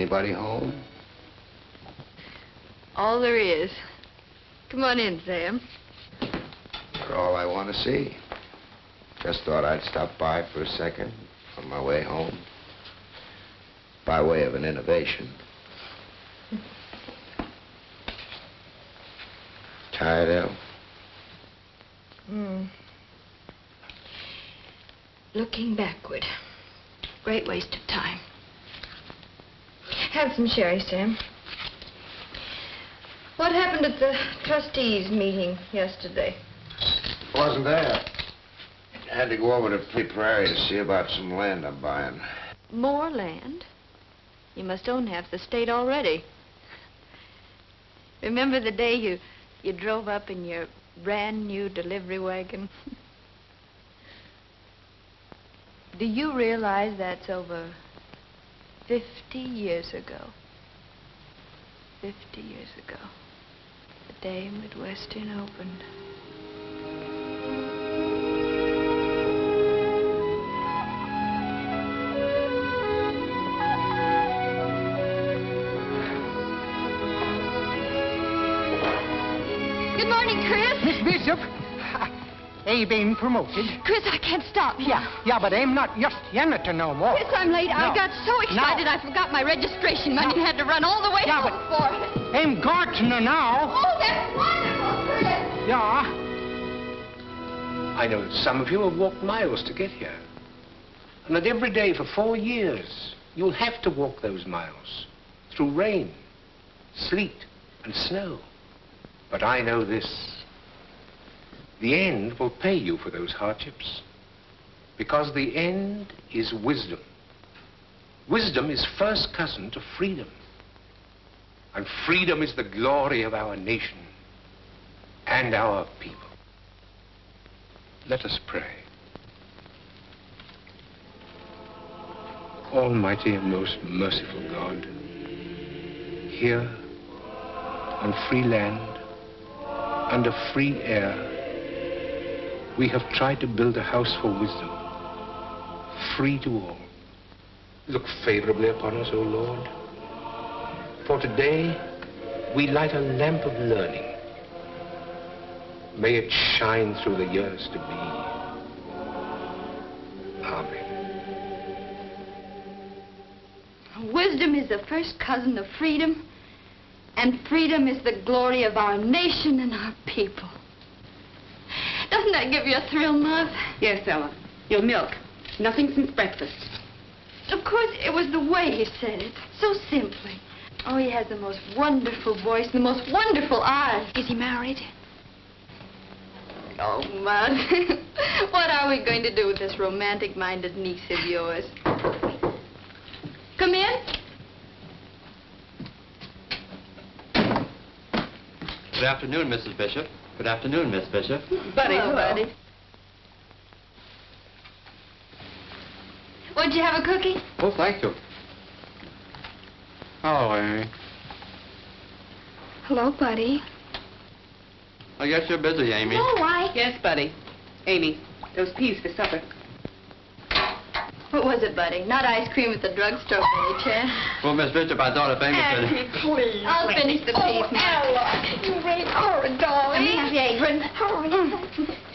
anybody home? All there is. Come on in, Sam. You're all I want to see. Just thought I'd stop by for a second on my way home. By way of an innovation. Tired, El? Looking backward. Great waste of time. Have some sherry, Sam. What happened at the trustees' meeting yesterday? Wasn't there. I had to go over to Plea Prairie to see about some land I'm buying. More land? You must own half the state already. Remember the day you drove up in your brand new delivery wagon? Do you realize that's over 50 years ago? 50 years ago. The day Midwestern opened. Good morning, Chris. Miss Bishop, ain't been promoted. Chris, I can't stop. Yeah, but I'm not just janitor no more. Chris, I'm late. No. I got so excited I forgot my registration money and had to run all the way home for it. I'm gardener now. Oh, that's wonderful, Chris. Yeah. I know that some of you have walked miles to get here. And that every day for 4 years, you'll have to walk those miles. Through rain, sleet, and snow. But I know this. The end will pay you for those hardships. Because the end is wisdom. Wisdom is first cousin to freedom. And freedom is the glory of our nation and our people. Let us pray. Almighty and most merciful God, here on free land, under free air, we have tried to build a house for wisdom, free to all. Look favorably upon us, O Lord. For today, we light a lamp of learning. May it shine through the years to be. Amen. Wisdom is the first cousin of freedom, and freedom is the glory of our nation and our people. Doesn't that give you a thrill, Mother? Yes, Ella. Your milk. Nothing since breakfast. Of course, it was the way he said it, so simply. Oh, he has the most wonderful voice, the most wonderful eyes. Is he married? Oh, Mud. What are we going to do with this romantic-minded niece of yours? Come in. Good afternoon, Mrs. Bishop. Good afternoon, Miss Bishop. Buddy, hello, Buddy. Would you have a cookie? Oh, thank you. Hello, Amy. Hello, Buddy. I guess you're busy, Amy. Oh, why? Yes, Buddy. Amy, those peas for supper. What was it, Buddy? Not ice cream at the drugstore, by any chance? Well, Miss Bishop, I thought if Amy could... Please. I'll finish the peas. Ella, you ain't horrid, darling. Let me have the apron. Hurry.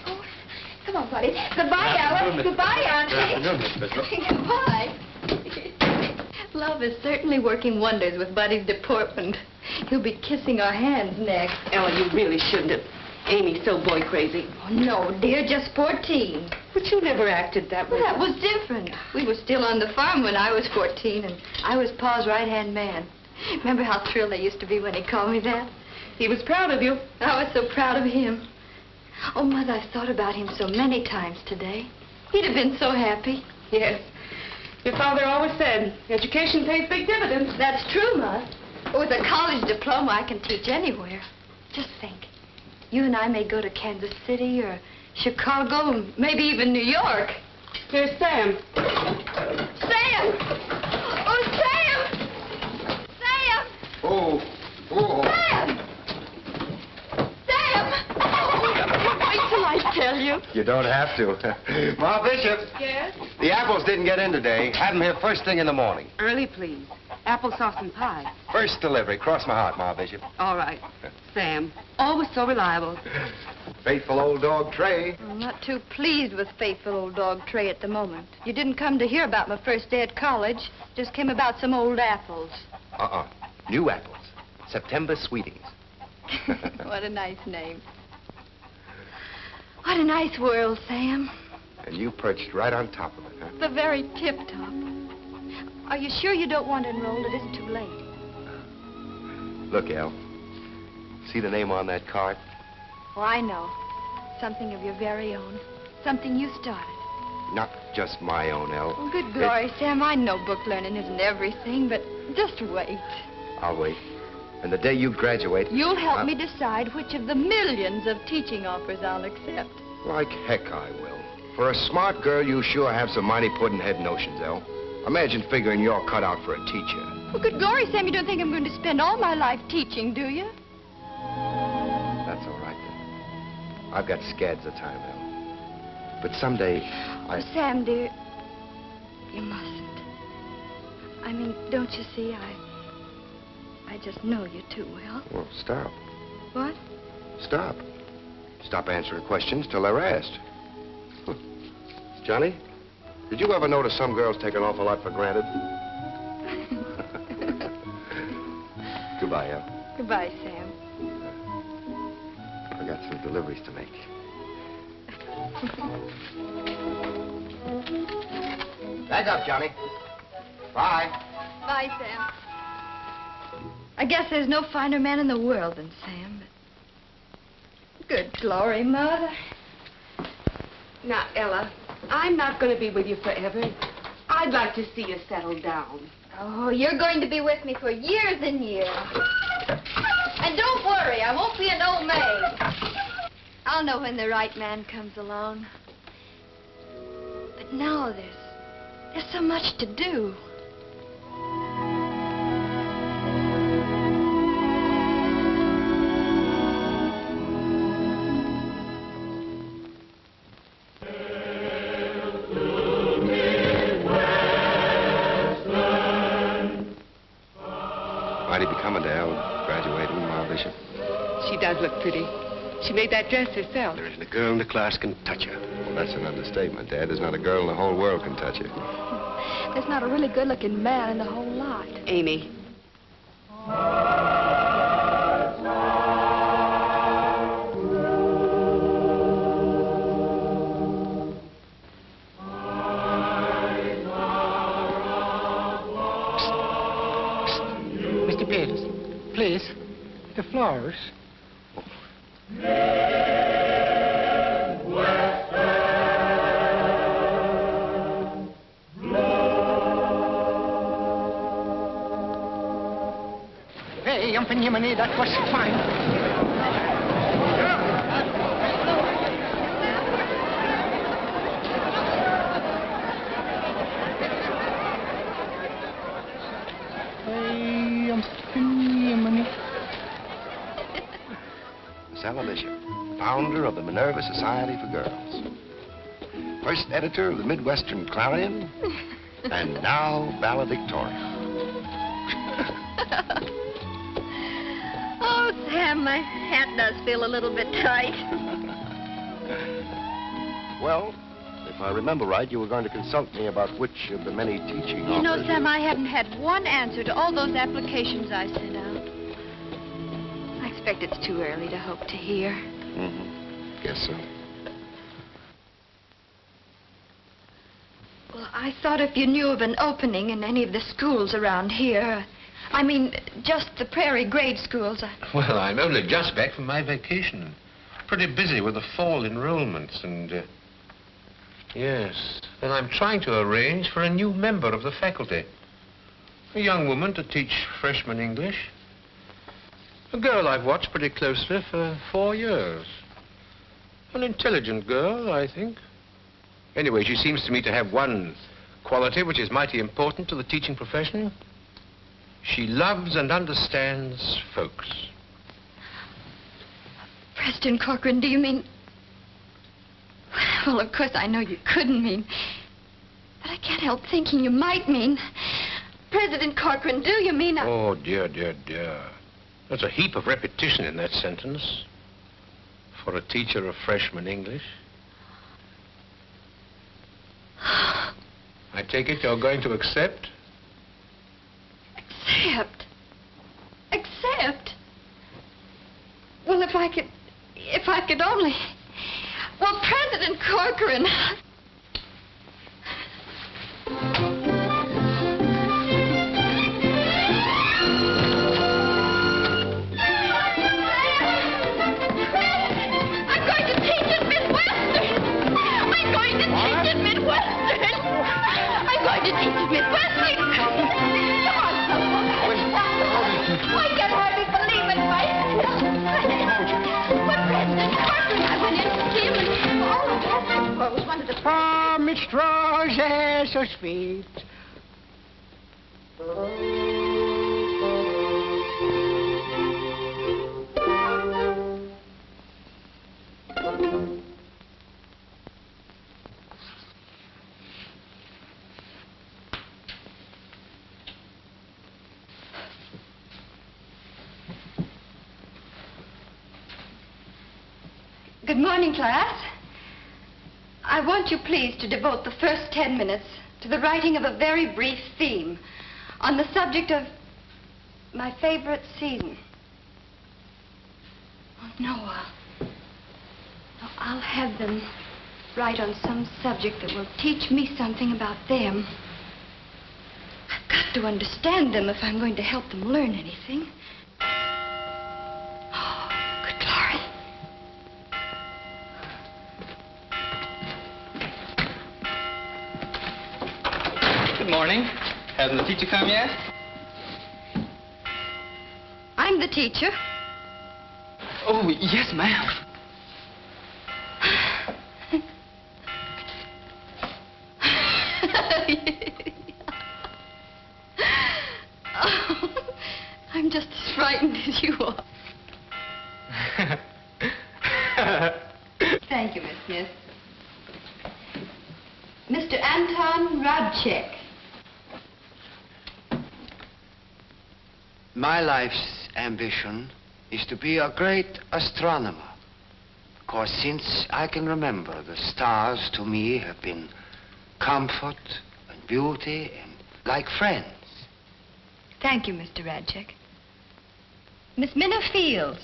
Oh, come on, Buddy. Goodbye, Ella. Goodbye, Auntie. Good afternoon, Miss Bishop. Goodbye. Love is certainly working wonders with Buddy's deportment. He'll be kissing our hands next. Ella, you really shouldn't have. Amy's so boy crazy. Oh, no, dear, just 14. But you never acted that way. Well, that was different. We were still on the farm when I was 14, and I was Pa's right-hand man. Remember how thrilled I used to be when he called me that? He was proud of you. I was so proud of him. Oh, Mother, I've thought about him so many times today. He'd have been so happy. Yes. Your father always said, education pays big dividends. That's true, Ma. With a college diploma, I can teach anywhere. Just think. You and I may go to Kansas City or Chicago, maybe even New York. Here's Sam. Sam! Oh, Sam! Sam! Oh. Sam! Sam! Wait till I tell you. You don't have to. Ma Bishop. Yes? The apples didn't get in today. Have them here first thing in the morning. Early, please. Applesauce and pie. First delivery. Cross my heart, Ma Bishop. All right. Sam, always so reliable. Faithful old dog Trey. I'm not too pleased with faithful old dog Trey at the moment. You didn't come to hear about my first day at college. Just came about some old apples. New apples. September sweetings. What a nice name. What a nice world, Sam. And you perched right on top of it, huh? The very tip-top. Are you sure you don't want to enroll? It isn't too late. Look, El. See the name on that card? Oh, I know. Something of your very own. Something you started. Not just my own, El. Oh, good glory, Sam. I know book learning isn't everything, but just wait. I'll wait. And the day you graduate... You'll help me decide which of the millions of teaching offers I'll accept. Like heck I will. For a smart girl, you sure have some mighty puddin'-head notions, El. Imagine figuring you're cut out for a teacher. Well, good glory, Sam, you don't think I'm going to spend all my life teaching, do you? That's all right, then. I've got scads of time, El. But someday, Oh, Sam, dear, you mustn't. I mean, don't you see, I just know you too well. Well, stop. What? Stop. Stop answering questions till they're asked. Johnny, did you ever notice some girls take an awful lot for granted? Goodbye, El. Goodbye, Sam. I got some deliveries to make. Back up, Johnny. Bye. Bye, Sam. I guess there's no finer man in the world than Sam, but... Good glory, Mother. Now, Ella, I'm not going to be with you forever. I'd like to see you settle down. Oh, you're going to be with me for years and years. And don't worry, I won't be an old maid. I'll know when the right man comes along. But now there's so much to do. Mighty becoming to El, graduating, Ma Bishop. She does look pretty. She made that dress herself. There isn't a girl in the class can touch her. Well, that's an understatement, Dad. There's not a girl in the whole world can touch her. There's not a really good-looking man in the whole lot. Amy. Mr. Peterson, please. The flowers. Hey, Yumpin' Yemeni, that was fine. Hey, Yumpin' Yemeni. Ella Bishop, founder of the Minerva Society for Girls. First editor of the Midwestern Clarion, and now valedictorian. Oh, Sam, my hat does feel a little bit tight. Well, if I remember right, you were going to consult me about which of the many teaching You know, offers Sam, I haven't had one answer to all those applications I sent out. I expect it's too early to hope to hear. Mm-hmm. Guess so. Well, I thought if you knew of an opening in any of the schools around here, I mean, just the prairie grade schools. Well, I'm only just back from my vacation. Pretty busy with the fall enrollments and, yes. And I'm trying to arrange for a new member of the faculty. A young woman to teach freshman English. A girl I've watched pretty closely for 4 years. An intelligent girl, I think. Anyway, she seems to me to have one quality which is mighty important to the teaching profession. She loves and understands folks. Preston Corcoran, do you mean... Well, of course, I know you couldn't mean... But I can't help thinking you might mean... President Corcoran, do you mean I... Oh, dear, dear, dear. There's a heap of repetition in that sentence for a teacher of freshman English. I take it you're going to accept? Accept? Accept? Well, if I could only... Well, President Corcoran... Midwestern! Come on, I can hardly believe it myself. But President Corcoran, I went in to see him and all of that was one of the... Ah, Miss Roses, so sweet. Good morning, class. I want you, please, to devote the first 10 minutes to the writing of a very brief theme on the subject of my favorite season. Oh, no, I'll have them write on some subject that will teach me something about them. I've got to understand them if I'm going to help them learn anything. Good morning. Hasn't the teacher come yet? I'm the teacher. Oh, yes, ma'am. Oh, I'm just as frightened as you are. Thank you, Miss Smith. Mr. Anton Radchek. My life's ambition is to be a great astronomer. Of course, since I can remember, the stars to me have been comfort and beauty and like friends. Thank you, Mr. Radchek. Miss Minna Fields.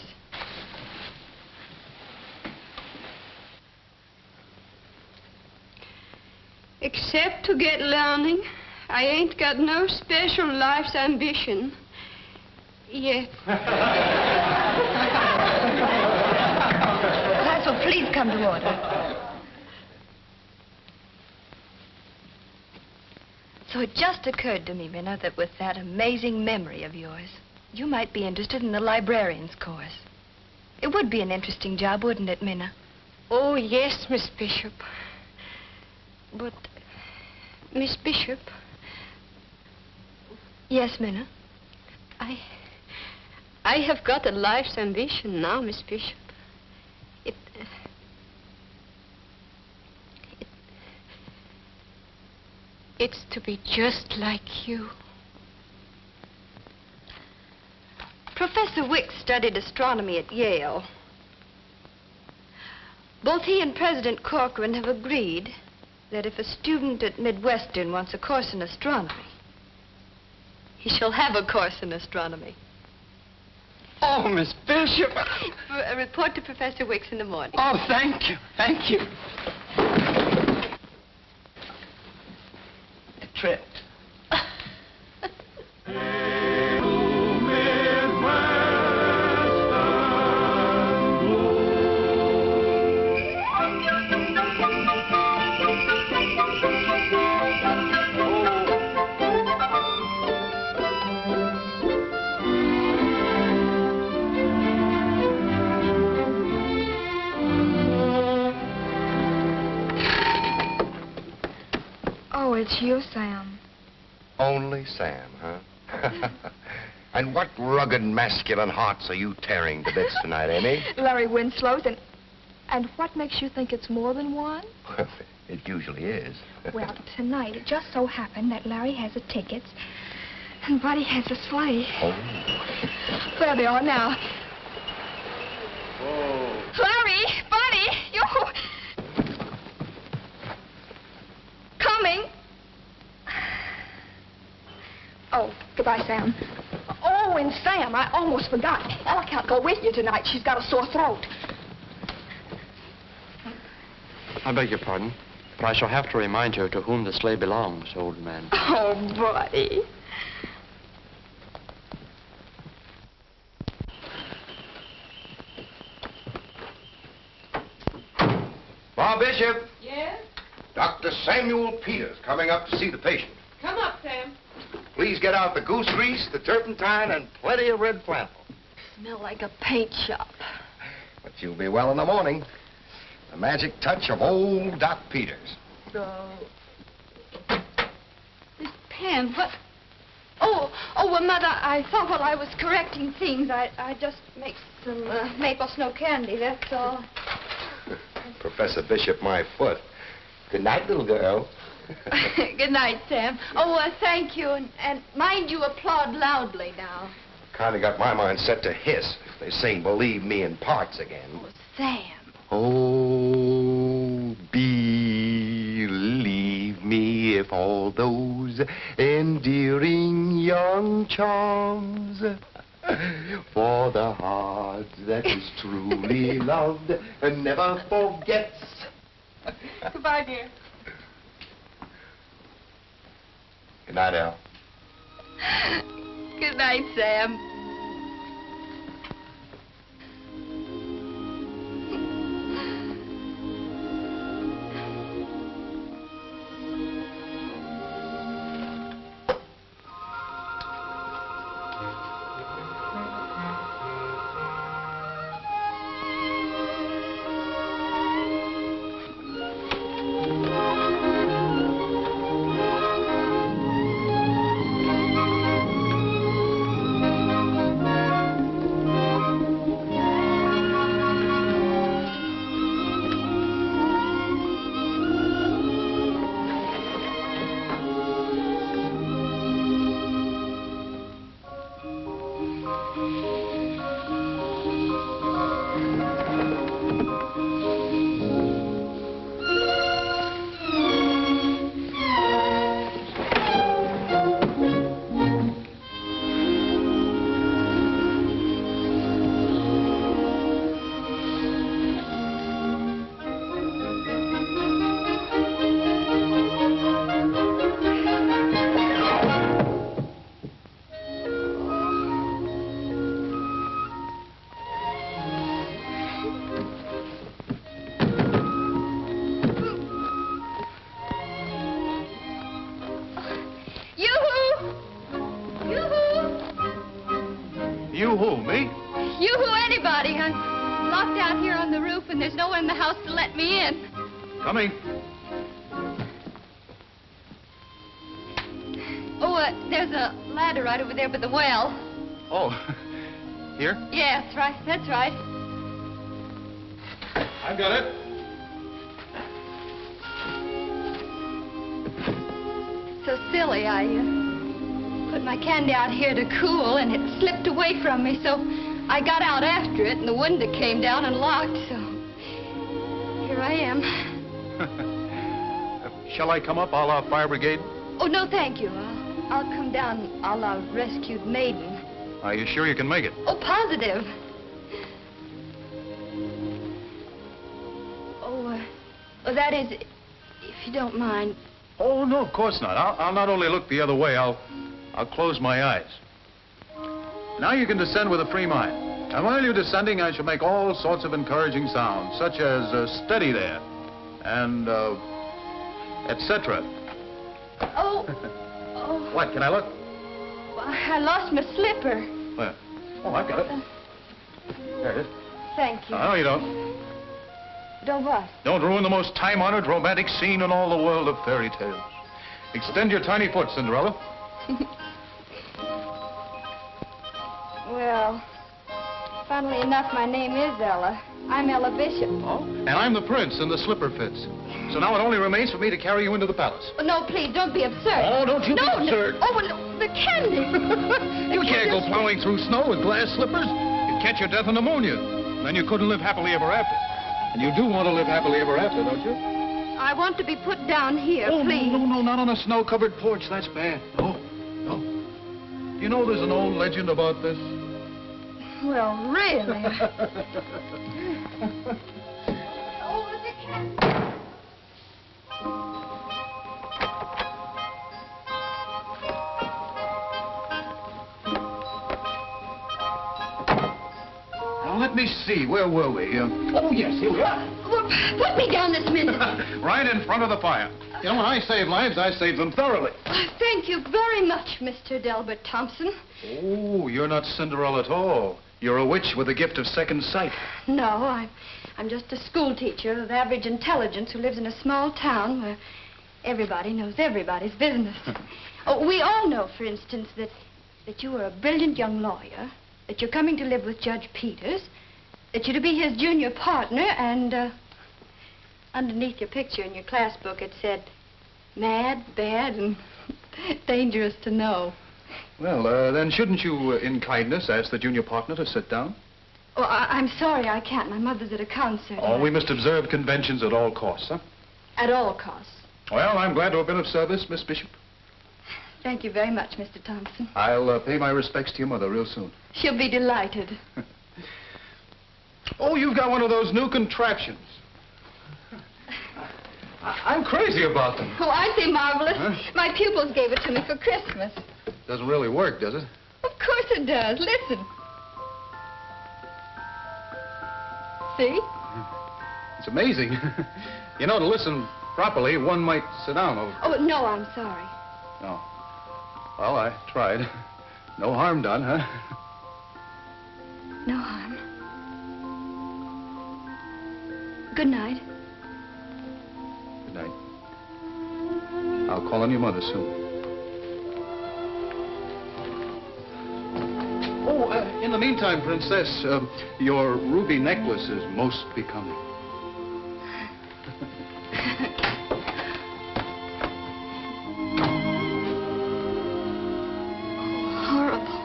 Except to get learning, I ain't got no special life's ambition. Yet. Class will please come to order. So it just occurred to me, Minna, that with that amazing memory of yours, you might be interested in the librarian's course. It would be an interesting job, wouldn't it, Minna? Oh, yes, Miss Bishop. But, Miss Bishop... Yes, Minna? I have got a life's ambition now, Miss Bishop. It's to be just like you. Professor Wicks studied astronomy at Yale. Both he and President Corcoran have agreed that if a student at Midwestern wants a course in astronomy, he shall have a course in astronomy. Oh, Miss Bishop. A report to Professor Wicks in the morning. Oh, thank you. Thank you. A trip. Oh, it's you, Sam. Only Sam, huh? And what rugged masculine hearts are you tearing to bits tonight, Amy? Larry Winslow's, and what makes you think it's more than one? Well, it usually is. Well, tonight, it just so happened that Larry has the tickets And Buddy has a sleigh. Oh. There they are now. Oh. Larry! Buddy! You... Coming. Oh, goodbye, Sam. Oh, and Sam, I almost forgot. Ella can't go with you tonight. She's got a sore throat. I beg your pardon, but I shall have to remind you to whom the sleigh belongs, old man. Oh, Buddy. Ma Bishop. Yes? Dr. Samuel Peters coming up to see the patient. Come up, Sam. Please get out the goose grease, the turpentine, and plenty of red flannel. Smell like a paint shop. But you'll be well in the morning. The magic touch of old Doc Peters. Miss Pam, what? Oh, well, Mother, I thought while I was correcting things, I'd just make some maple snow candy, that's all. Professor Bishop, my foot. Good night, little girl. Good night, Sam. Oh, thank you, and mind you applaud loudly now. Kinda got my mind set to hiss if they sing Believe Me in parts again. Oh, Sam. Oh, believe me if all those endearing young charms for the heart that is truly loved and never forgets. Goodbye, dear. Good night, Al. Good night, Sam. You who, me? You who, anybody. I'm locked out here on the roof, and there's no one in the house to let me in. Coming. Oh, there's a ladder right over there by the well. Oh, here? Yeah, that's right. That's right. I've got it. So silly. I put my candy out here to cool, and it slipped away from me, so I got out after it, and the window came down and locked, so here I am. Shall I come up a la fire brigade? Oh, no, thank you. I'll come down a la rescued maiden. Are you sure you can make it? Oh, positive. Oh, that is, if you don't mind. Oh, no, of course not. I'll not only look the other way, I'll close my eyes. Now you can descend with a free mind. And while you're descending, I shall make all sorts of encouraging sounds, such as steady there, and, etc. Oh. What, can I look? Well, I lost my slipper. Where? Oh, I've got it. There it is. Thank you. No, you don't. Don't what? Don't ruin the most time-honored romantic scene in all the world of fairy tales. Extend your tiny foot, Cinderella. Well, funnily enough, my name is Ella. I'm Ella Bishop. Oh? And I'm the prince in the slipper fits. So now it only remains for me to carry you into the palace. Oh, no, please, don't be absurd. Oh, don't you be absurd. No. Oh, well, no, the candy. You can't go plowing through snow with glass slippers. You'd catch your death of pneumonia. Then you couldn't live happily ever after. And you do want to live happily ever after, don't you? I want to be put down here, Oh, please. no, not on a snow-covered porch. That's bad. No. You know there's an old legend about this? Well, really. Oh, the candy. Now, let me see. Where were we? Oh, yes, here we are. Well, put me down this minute. Right in front of the fire. You know, when I save lives, I save them thoroughly. Thank you very much, Mr. Delbert Thompson. Oh, you're not Cinderella at all. You're a witch with a gift of second sight. No, I'm just a school teacher of average intelligence who lives in a small town where everybody knows everybody's business. Oh, we all know, for instance, that you are a brilliant young lawyer, that you're coming to live with Judge Peters, that you're to be his junior partner, and underneath your picture in your class book it said, mad, bad, and dangerous to know. Well, then shouldn't you, in kindness, ask the junior partner to sit down? Oh, I'm sorry, I can't. My mother's at a concert. Oh, we must observe conventions at all costs, huh? At all costs. Well, I'm glad to have been of service, Miss Bishop. Thank you very much, Mr. Thompson. I'll pay my respects to your mother real soon. She'll be delighted. Oh, you've got one of those new contraptions. I'm crazy about them. Oh, aren't they marvelous? Huh? My pupils gave it to me for Christmas. Doesn't really work, does it? Of course it does. Listen. See? It's amazing. You know, to listen properly, one might sit down over... Oh, no, I'm sorry. Oh. Well, I tried. No harm done, huh? No harm. Good night. Good night. I'll call on your mother soon. Oh, in the meantime, Princess, your ruby necklace is most becoming. Horrible.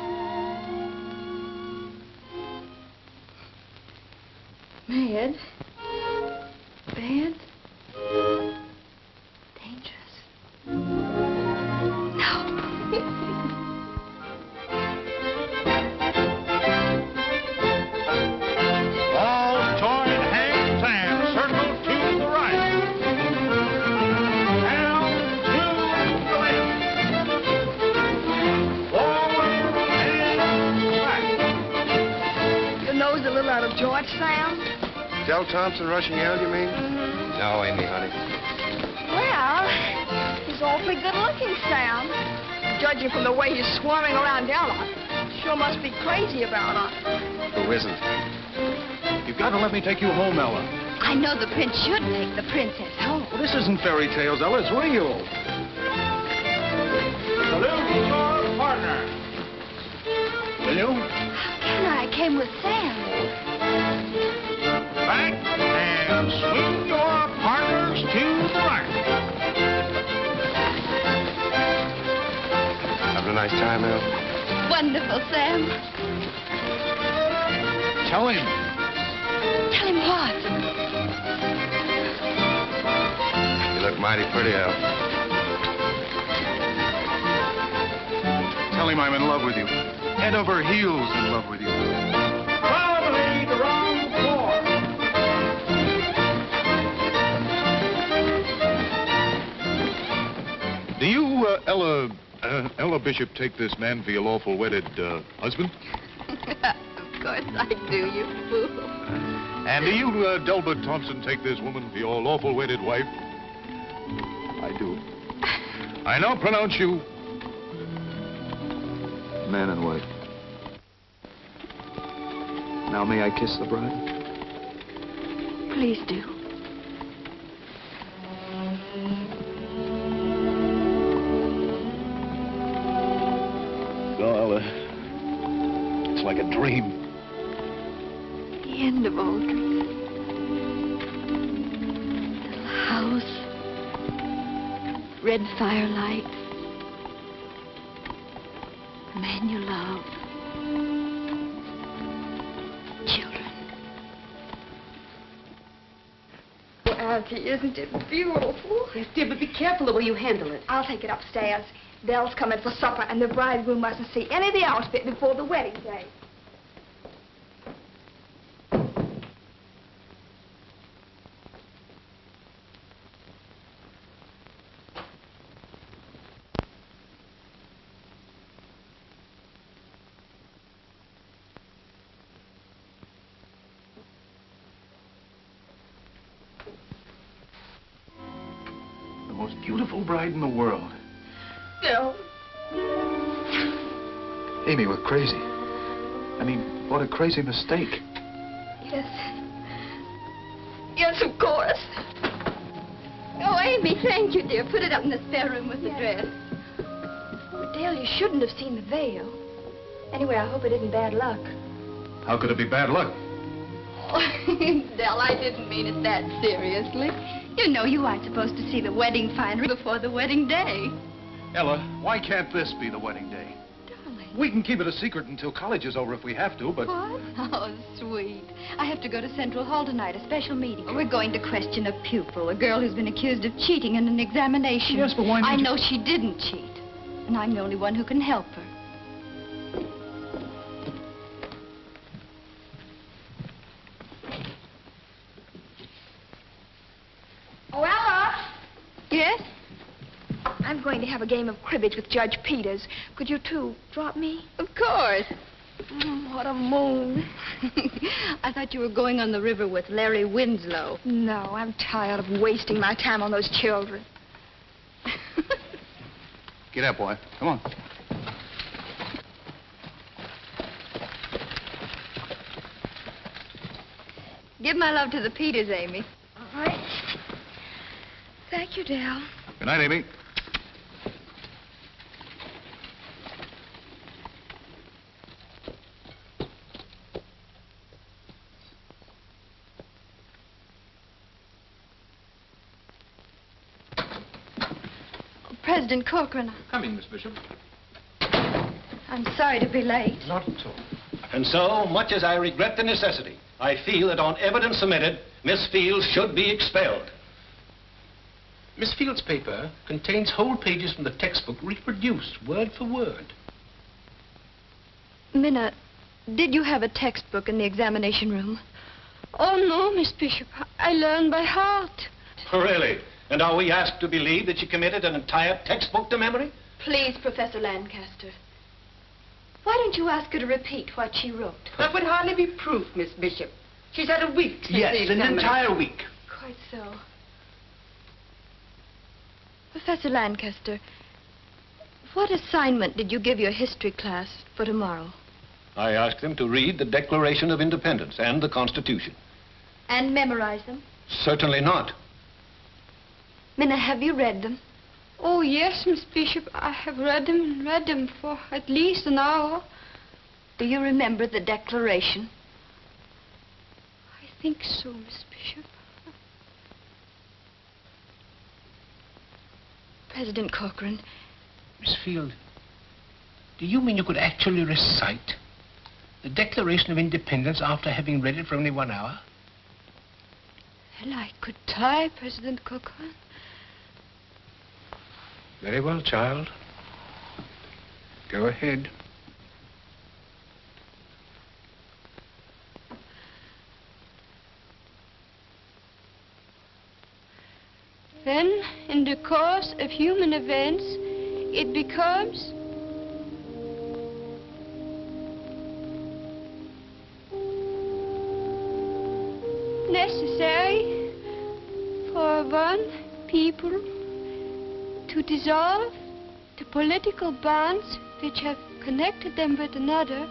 Mad. Bad. Dangerous. No. All join hands and circle to the right. Down to the left. Forward and back. Your nose a little out of joint, Sam? Del Thompson rushing out, you mean? No, Amy, honey. Well, he's awfully good-looking, Sam. Judging from the way he's swarming around Ella, sure must be crazy about her. Who isn't? You've got to let me take you home, Ella. I know the prince should take the princess home. Well, this isn't fairy tales, Ella. It's real. Salute your partner. Will you? How can I? I came with Sam. Back and swing your partners to the right. Having a nice time, Elle? Wonderful, Sam. Tell him. Tell him what? You look mighty pretty, Elle. Tell him I'm in love with you. Head over heels in love with you. Probably the wrong floor. Do you, Ella Bishop, take this man for your lawful wedded husband? Of course I do, you fool. And do you, Delbert Thompson, take this woman for your lawful wedded wife? I do. I now pronounce you man and wife. Now may I kiss the bride? Please do. Oh, Ella, it's like a dream. The end of all dreams. red firelight. The man you love. Children. Oh, Auntie, isn't it beautiful? Yes, dear, but be careful the way you handle it. I'll take it upstairs. Belle's coming for supper, and the bridegroom mustn't see any of the outfit before the wedding day. The most beautiful bride in the world. Bill. Amy, we're crazy. I mean, what a crazy mistake. Yes. Yes, of course. Oh, Amy, thank you, dear. Put it up in the spare room with the dress. Oh, Dale, you shouldn't have seen the veil. Anyway, I hope it isn't bad luck. How could it be bad luck? Oh, Dell, I didn't mean it that seriously. You know you aren't supposed to see the wedding finery before the wedding day. Ella, why can't this be the wedding day? Darling. We can keep it a secret until college is over if we have to, but... What? Oh, sweet. I have to go to Central Hall tonight, a special meeting. We're going to question a pupil, a girl who's been accused of cheating in an examination. Yes, but why I know she didn't cheat, and I'm the only one who can help her. Oh, Ella! Yes? I'm going to have a game of cribbage with Judge Peters. Could you two drop me? Of course. What a moon. I thought you were going on the river with Larry Winslow. No, I'm tired of wasting my time on those children. Get up, boy. Come on. Give my love to the Peters, Amy. All right. Thank you, Dale. Good night, Amy. President Corcoran, Come in, Miss Bishop. I'm sorry to be late. Not at all. And so, much as I regret the necessity, I feel that on evidence submitted, Miss Fields should be expelled. Miss Field's paper contains whole pages from the textbook reproduced word for word. Minna, did you have a textbook in the examination room? Oh, no, Miss Bishop. I learned by heart. Really? And are we asked to believe that she committed an entire textbook to memory? Please, Professor Lancaster. Why don't you ask her to repeat what she wrote? That would hardly be proof, Miss Bishop. She's had a week since Yes, the an examination. entire week. Quite so. Professor Lancaster, what assignment did you give your history class for tomorrow? I asked them to read the Declaration of Independence and the Constitution. And memorize them? Certainly not. Minna, have you read them? Oh, yes, Miss Bishop. I have read them and read them for at least an hour. Do you remember the Declaration? I think so, Miss Bishop. President Corcoran. Miss Field, do you mean you could actually recite the Declaration of Independence after having read it for only 1 hour? Well, I could try, President Corcoran. Very well, child. Go ahead. Then, in the course of human events, it becomes necessary for one people to dissolve the political bonds which have connected them with another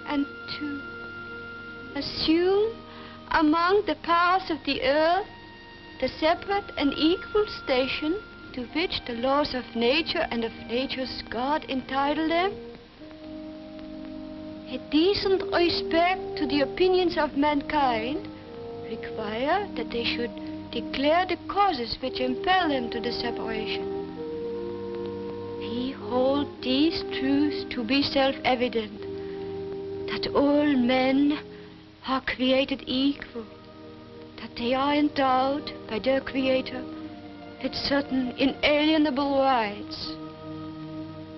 and to assume among the powers of the earth the separate and equal station to which the laws of nature and of nature's God entitle them. A decent respect to the opinions of mankind require that they should declare the causes which impel them to the separation. hold these truths to be self-evident, that all men are created equal, that they are endowed by their Creator with certain inalienable rights,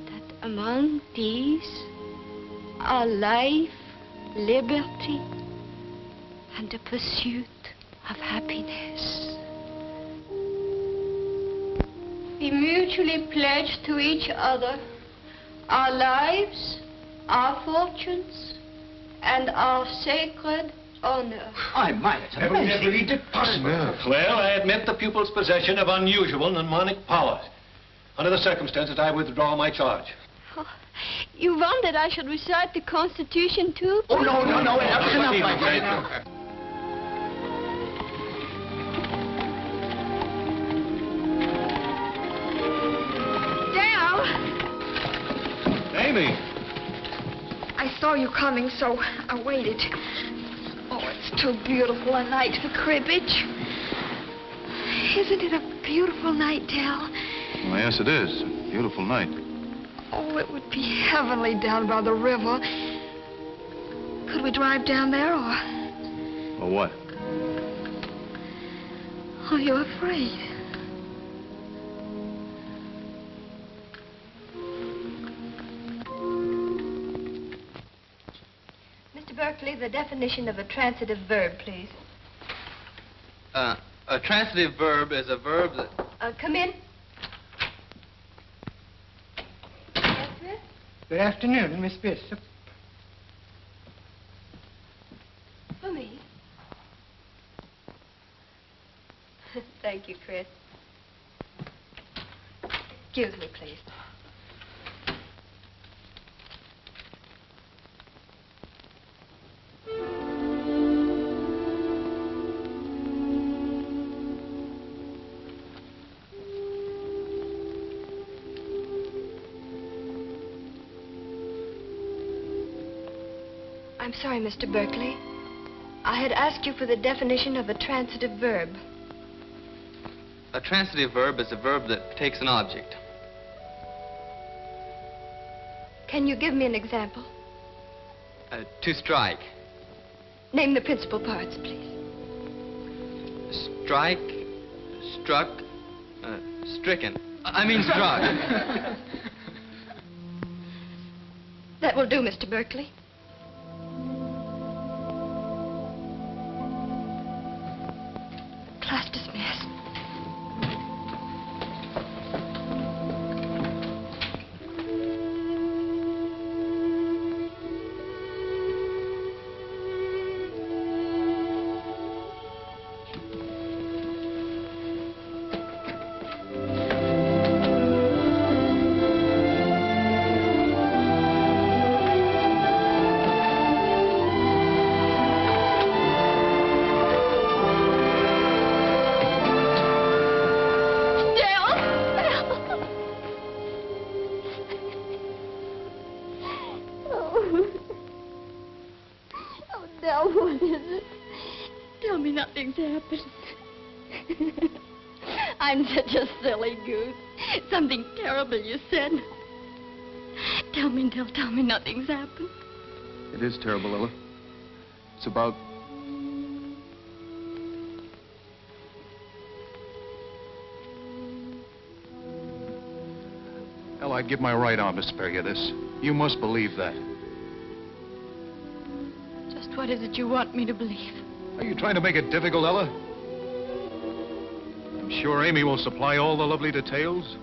that among these are life, liberty, and the pursuit of happiness. We mutually pledge to each other our lives, our fortunes, and our sacred honor. I might. Never believed it possible. Well, I admit the pupil's possession of unusual mnemonic powers. Under the circumstances, I withdraw my charge. Oh, you want that I should recite the Constitution, too? Oh, no, that's enough, my friend. Amy! I saw you coming, so I waited. Oh, it's too beautiful a night for cribbage. Isn't it a beautiful night, Dell? Well, yes, it is. A beautiful night. Oh, it would be heavenly down by the river. Could we drive down there, or what? are you afraid? Mr. Berkeley, the definition of a transitive verb, please. A transitive verb is a verb that... Come in. Yes, Chris? Good afternoon, Miss Bishop. For me. Thank you, Chris. Excuse me, please. I'm sorry, Mr. Berkeley. I had asked you for the definition of a transitive verb. A transitive verb is a verb that takes an object. Can you give me an example? To strike. Name the principal parts, please. Strike, struck, stricken. I mean struck. That will do, Mr. Berkeley. Class dismissed. I'm such a silly goose. Something terrible you said. Tell me, Del, tell me nothing's happened. It is terrible, Ella. It's about... Ella, I'd give my right arm to spare you this. You must believe that. Just what is it you want me to believe? Are you trying to make it difficult, Ella? I'm sure Amy will supply all the lovely details.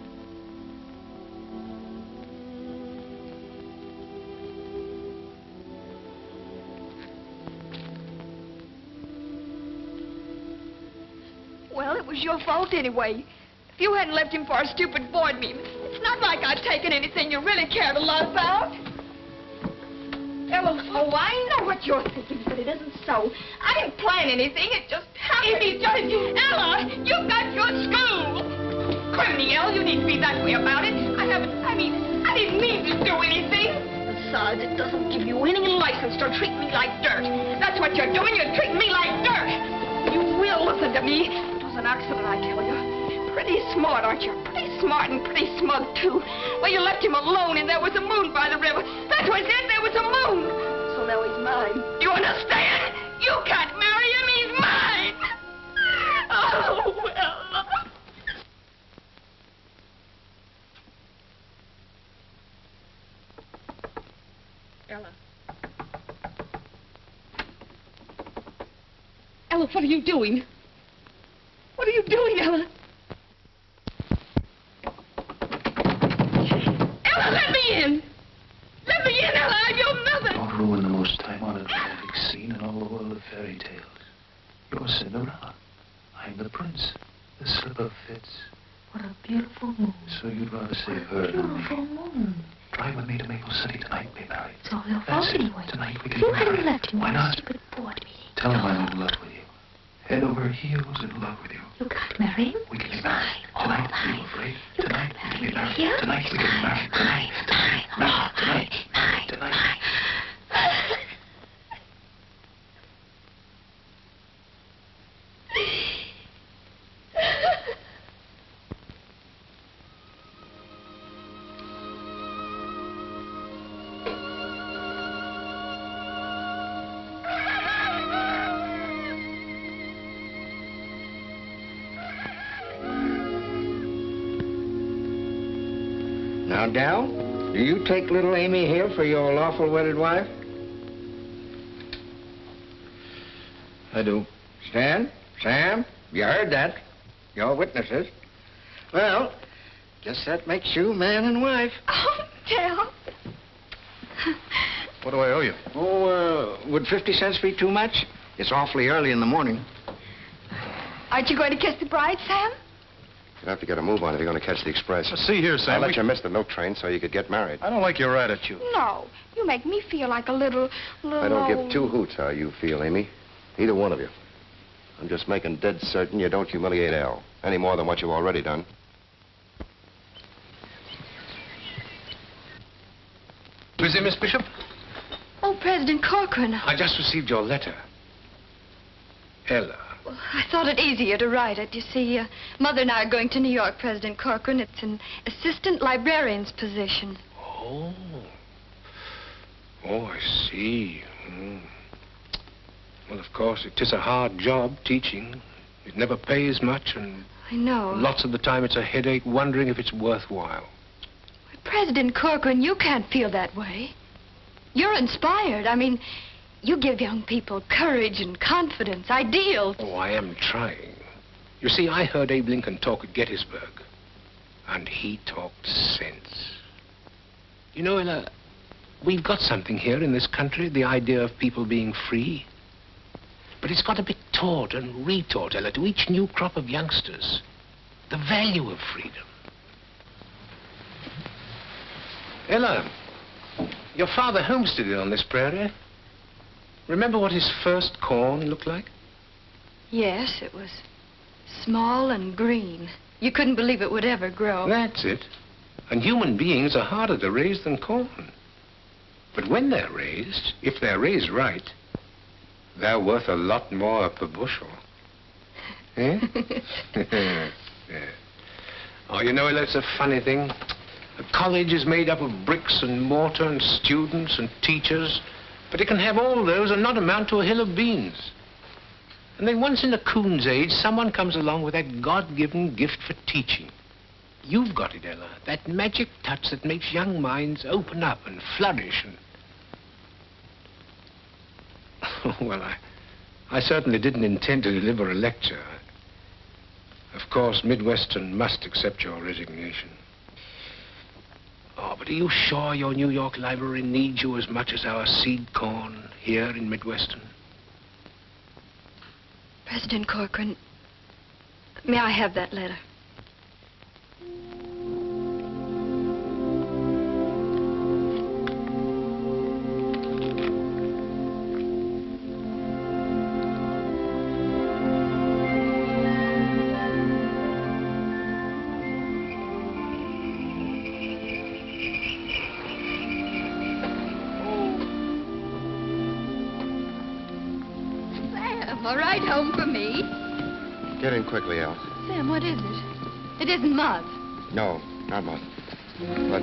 Well, it was your fault anyway. If you hadn't left him for a stupid board meeting, it's not like I'd taken anything you really cared a lot about. Ella, oh, I know what you're thinking, but it isn't so. I didn't plan anything. It just happened. Ella, you've got your school. Criminy, Ella, you needn't be that way about it. I didn't mean to do anything. Besides, it doesn't give you any license to treat me like dirt. That's what you're doing. You're treating me like dirt. You will listen to me. It was an accident, I tell you. pretty smart, aren't you? Pretty smart and pretty smug, too. Well, you left him alone, and there was a moon by the river. That was it. There was a moon. So now he's mine. You understand? You can't marry him. He's mine. Oh, well. Ella. Ella, what are you doing? What are you doing, Ella? Ella, let me in! Let me in, Ella! I'm your mother! Don't ruin the most time-honored romantic scene in all the world of fairy tales. You're Cinderella. I'm the prince. The slipper fits. What a beautiful moon. So you'd rather save her than me. Beautiful moon. Drive with me to Maple City tonight and be married. It's all your fault anyway. Tonight we can You be married. hadn't left him. Why not? Stupid board meeting. Tell him I'm in love with you. Head over heels in love with you. You can't marry him. We can be married. Tonight, are you afraid? Tonight, we can be married. Here? Tonight, we can be married. Tonight. Married. Tonight. Tonight. Now, Dal, do you take little Amy here for your lawful wedded wife? I do. Stan, Sam, you heard that. You're witnesses. Well, guess that makes you man and wife. Oh, Dale. What do I owe you? Oh, would 50 cents be too much? It's awfully early in the morning. Aren't you going to kiss the bride, Sam? You'd have to get a move on if you're going to catch the express. See here, Sam. I'll let you miss the milk train so you could get married. I don't like your attitude. No. You make me feel like a little... I don't give two hoots how you feel, Amy. Either one of you. I'm just making dead certain you don't humiliate Al, any more than what you've already done. Busy, Miss Bishop? Oh, President Corcoran. I just received your letter. Ella. Well, I thought it easier to write it. You see, Mother and I are going to New York, President Corcoran. It's an assistant librarian's position. Oh. Oh, I see. Well, of course, it is a hard job, teaching. It never pays much, and I know. lots of the time it's a headache wondering if it's worthwhile. President Corcoran, you can't feel that way. You're inspired. I mean, you give young people courage and confidence, ideals. Oh, I am trying. You see, I heard Abe Lincoln talk at Gettysburg, and he talked sense. You know, Ella, we've got something here in this country, the idea of people being free. But it's got to be taught and retaught, Ella, to each new crop of youngsters. The value of freedom. Ella, your father homesteaded on this prairie. Remember what his first corn looked like? Yes, it was small and green. You couldn't believe it would ever grow. That's it. And human beings are harder to raise than corn. But when they're raised, if they're raised right, they're worth a lot more per bushel. Eh? Yeah. Oh, you know, that's a funny thing. A college is made up of bricks and mortar and students and teachers, but it can have all those and not amount to a hill of beans. And then once in a coon's age, someone comes along with that God-given gift for teaching. You've got it, Ella, that magic touch that makes young minds open up and flourish and... Well, I certainly didn't intend to deliver a lecture. Of course, Midwestern must accept your resignation. Oh, but are you sure your New York library needs you as much as our seed corn here in Midwestern? President Corcoran, may I have that letter? A ride home for me. Get in quickly, Al. Sam, what is it? It isn't Mud. No, not much. But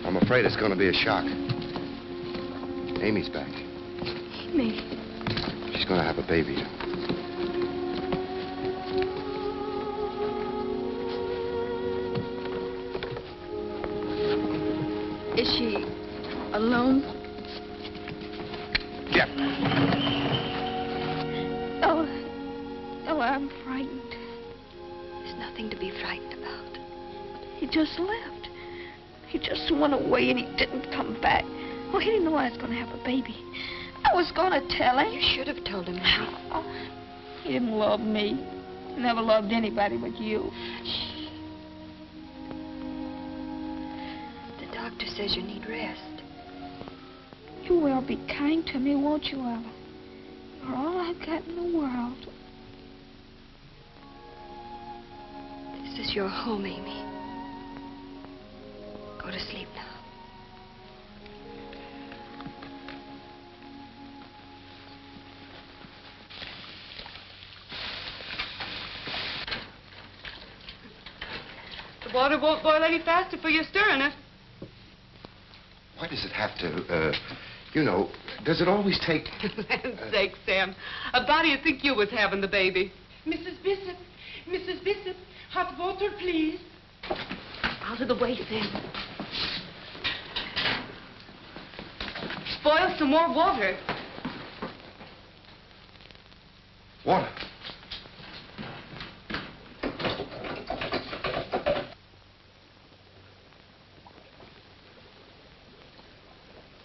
I'm afraid it's going to be a shock. Amy's back. Amy. She's going to have a baby. Is she alone? Yeah. Oh, I'm frightened. There's nothing to be frightened about. He just left. He just went away and he didn't come back. Well, he didn't know I was going to have a baby. I was going to tell him. You should have told him, Mary. Oh, he didn't love me. He never loved anybody but you. Shh. The doctor says you need rest. You will be kind to me, won't you, Ella? You're all I've got in the world. This is your home, Amy. Go to sleep now. The water won't boil any faster for you stirring it. Why does it have to, you know, does it always take... For land's sake, Sam. How do you think you was having the baby? Mrs. Bishop, hot water, please. Out of the way, Sam. Boil some more water. Water?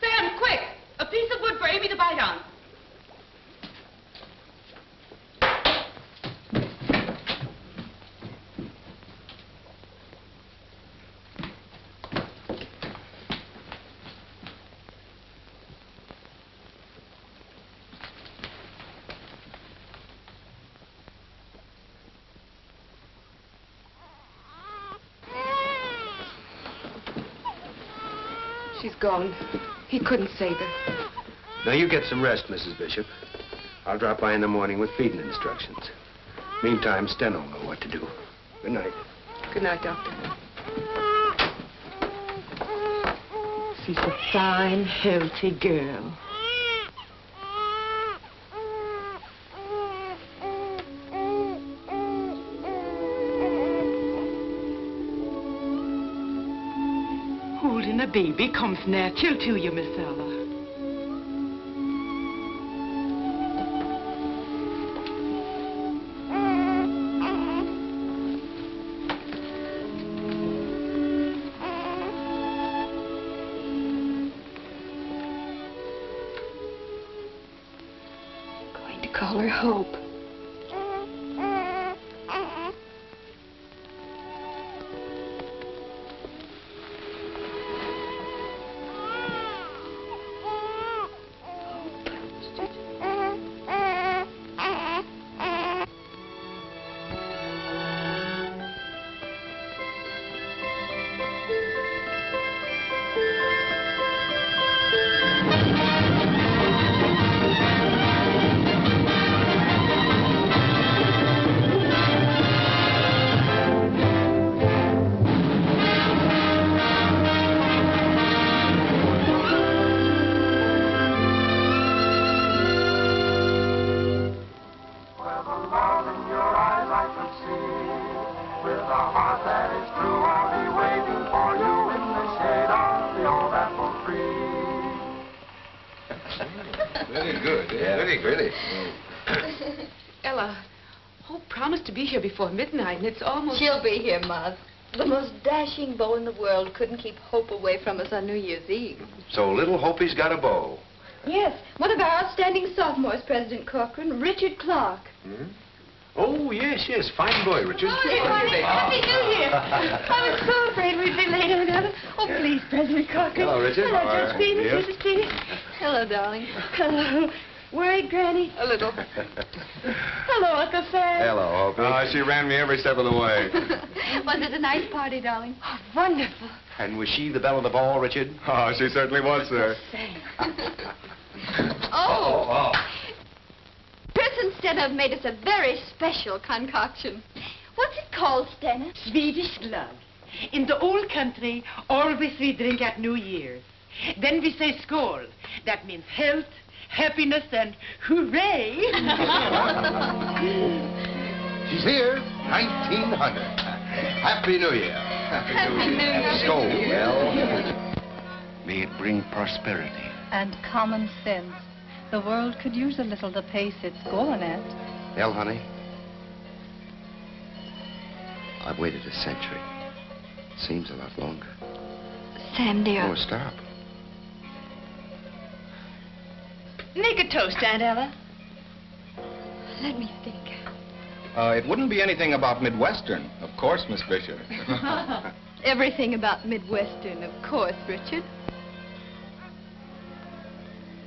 Sam, quick! A piece of wood for Amy to bite on. She's gone. He couldn't save her. Now, you get some rest, Mrs. Bishop. I'll drop by in the morning with feeding instructions. Meantime, Sten will know what to do. Good night. Good night, Doctor. She's a fine, healthy girl. Holding a baby comes natural to you, Miss Ella. Going to call her Hope. Ella, Hope promised to be here before midnight, and it's almost... She'll be here, Mother. The most dashing beau in the world couldn't keep Hope away from us on New Year's Eve. So little Hope's got a beau. Yes, one of our outstanding sophomores, President Corcoran, Richard Clark. Hmm? Oh, yes, yes. Fine boy, Richard. Happy New Year. I was so afraid we'd be late on that. Oh, please, President Corcoran. Hello, Richard. Hello, Judge Stevens, Mrs. Petey. Hello, darling. Hello. Worried, Granny? A little. Hello, Uncle Sam. Hello, Hope. She ran me every step of the way. Was it a nice party, darling? Oh, wonderful. And was she the belle of the ball, Richard? Oh, she certainly was, sir. Oh! Chris and Stella have made us a very special concoction. What's it called, Stena? Swedish glove. In the old country, always we drink at New Year's. Then we say skål. That means health, happiness, and hooray! She's here, 1900. Happy New Year. Happy New Year. Skål. Well, may it bring prosperity. And common sense. The world could use a little the pace it's going at. Well, honey, I've waited a century. Seems a lot longer. Sam, dear. Oh, stop. Make a toast, Aunt Ella. Let me think. It wouldn't be anything about Midwestern, of course, Miss Bishop. Everything about Midwestern, of course, Richard.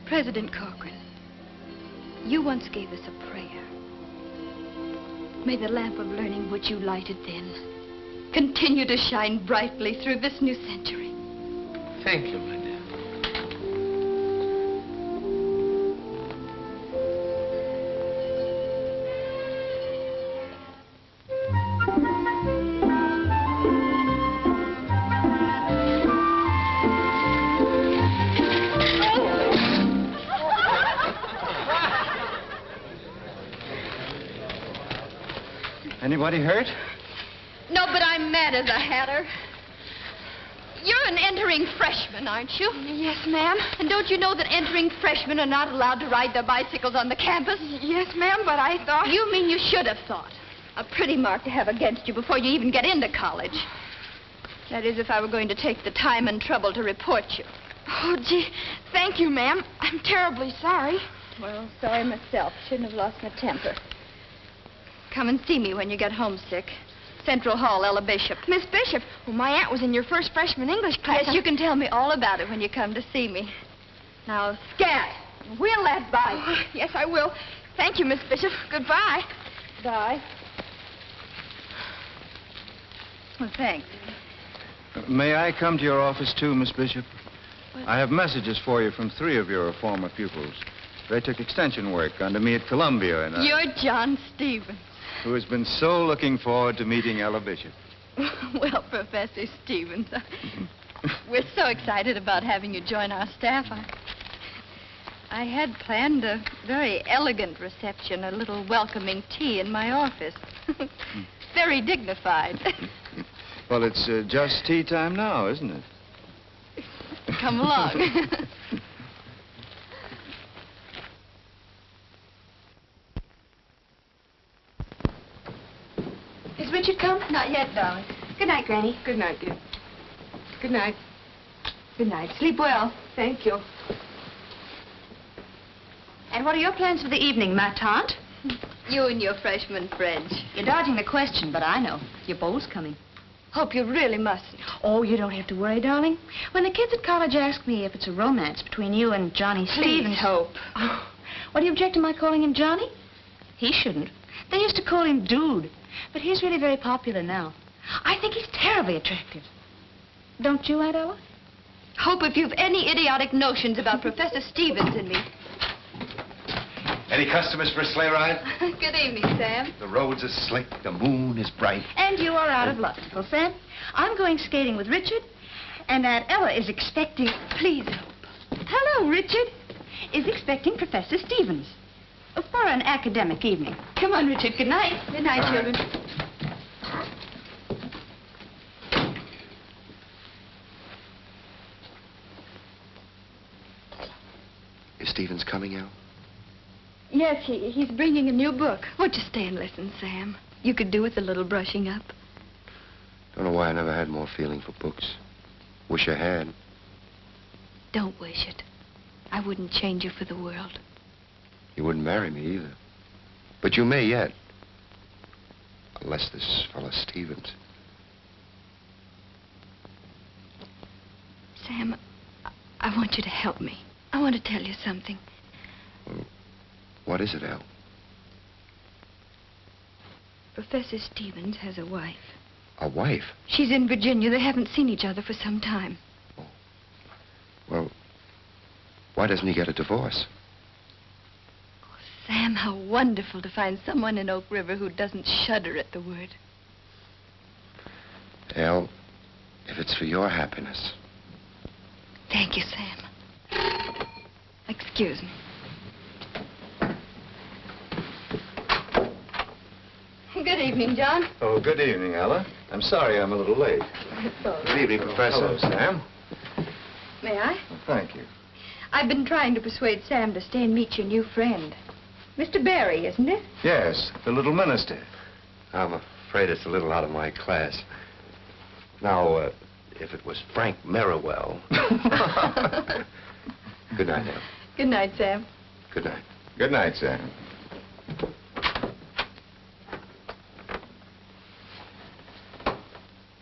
President Corcoran, you once gave us a prayer. May the lamp of learning which you lighted then continue to shine brightly through this new century. Thank you, my dear. Anybody hurt? No, but I'm mad as a hatter. You're an entering freshman, aren't you? Yes, ma'am. And don't you know that entering freshmen are not allowed to ride their bicycles on the campus? Yes, ma'am, but I thought... You mean you should have thought. A pretty mark to have against you before you even get into college. That is, if I were going to take the time and trouble to report you. Oh, gee, thank you, ma'am. I'm terribly sorry. Well, sorry myself. Shouldn't have lost my temper. Come and see me when you get homesick. Central Hall, Ella Bishop. Miss Bishop, well, my aunt was in your first freshman English class. Yes, you can tell me all about it when you come to see me. Now, scat. Wheel that bike. Oh, yes, I will. Thank you, Miss Bishop. Goodbye. Bye. Well, thanks. May I come to your office, too, Miss Bishop? I have messages for you from 3 of your former pupils. They took extension work under me at Columbia, and You're John Stevens. who has been so looking forward to meeting Ella Bishop. Well, Professor Stevens, we're so excited about having you join our staff. I had planned a very elegant reception, a little welcoming tea in my office. Very dignified. Well, it's just tea time now, isn't it? Come along. Is Richard come? Not yet, darling. Good night, Granny. Good night, dear. Good night. Good night. Sleep well. Thank you. And what are your plans for the evening, ma tante? You and your freshman friends. You're dodging the question, but I know. Your beau's coming. Hope you really mustn't. Oh, you don't have to worry, darling. When the kids at college ask me if it's a romance between you and Johnny Stevens... Please, Hope. Oh, what do you object to my calling him Johnny? He shouldn't. They used to call him Dude, but he's really very popular now. I think he's terribly attractive. Don't you, Aunt Ella? Hope, if you've any idiotic notions about Professor Stevens and me... Any customers for a sleigh ride? Good evening, Sam. The roads are slick, the moon is bright. And you are out of luck, Uncle Sam. I'm going skating with Richard, and Aunt Ella is expecting... Please, Hope. Hello, Richard. Is expecting Professor Stevens. For an academic evening. Come on, Richard. Good night. Good night, children. Is Stevens coming, Al? Yes, he's bringing a new book. Won't you stay and listen, Sam? You could do with a little brushing up. Don't know why I never had more feeling for books. Wish I had. Don't wish it. I wouldn't change you for the world. You wouldn't marry me either. But you may yet. Unless this fellow Stevens. Sam, I want you to help me. I want to tell you something. Well, what is it, Al? Professor Stevens has a wife. A wife? She's in Virginia. They haven't seen each other for some time. Oh. Well, why doesn't he get a divorce? Sam, how wonderful to find someone in Oak River who doesn't shudder at the word. Elle, if it's for your happiness. Thank you, Sam. Excuse me. Good evening, John. Oh, good evening, Ella. I'm sorry I'm a little late. It's all right. Good evening, Professor. Hello, Sam. May I? Well, thank you. I've been trying to persuade Sam to stay and meet your new friend. Mr. Barry, isn't it? Yes, the little minister. I'm afraid it's a little out of my class. Now, if it was Frank Merriwell. Good night, Elle. Good night, Sam. Good night. Good night, Sam.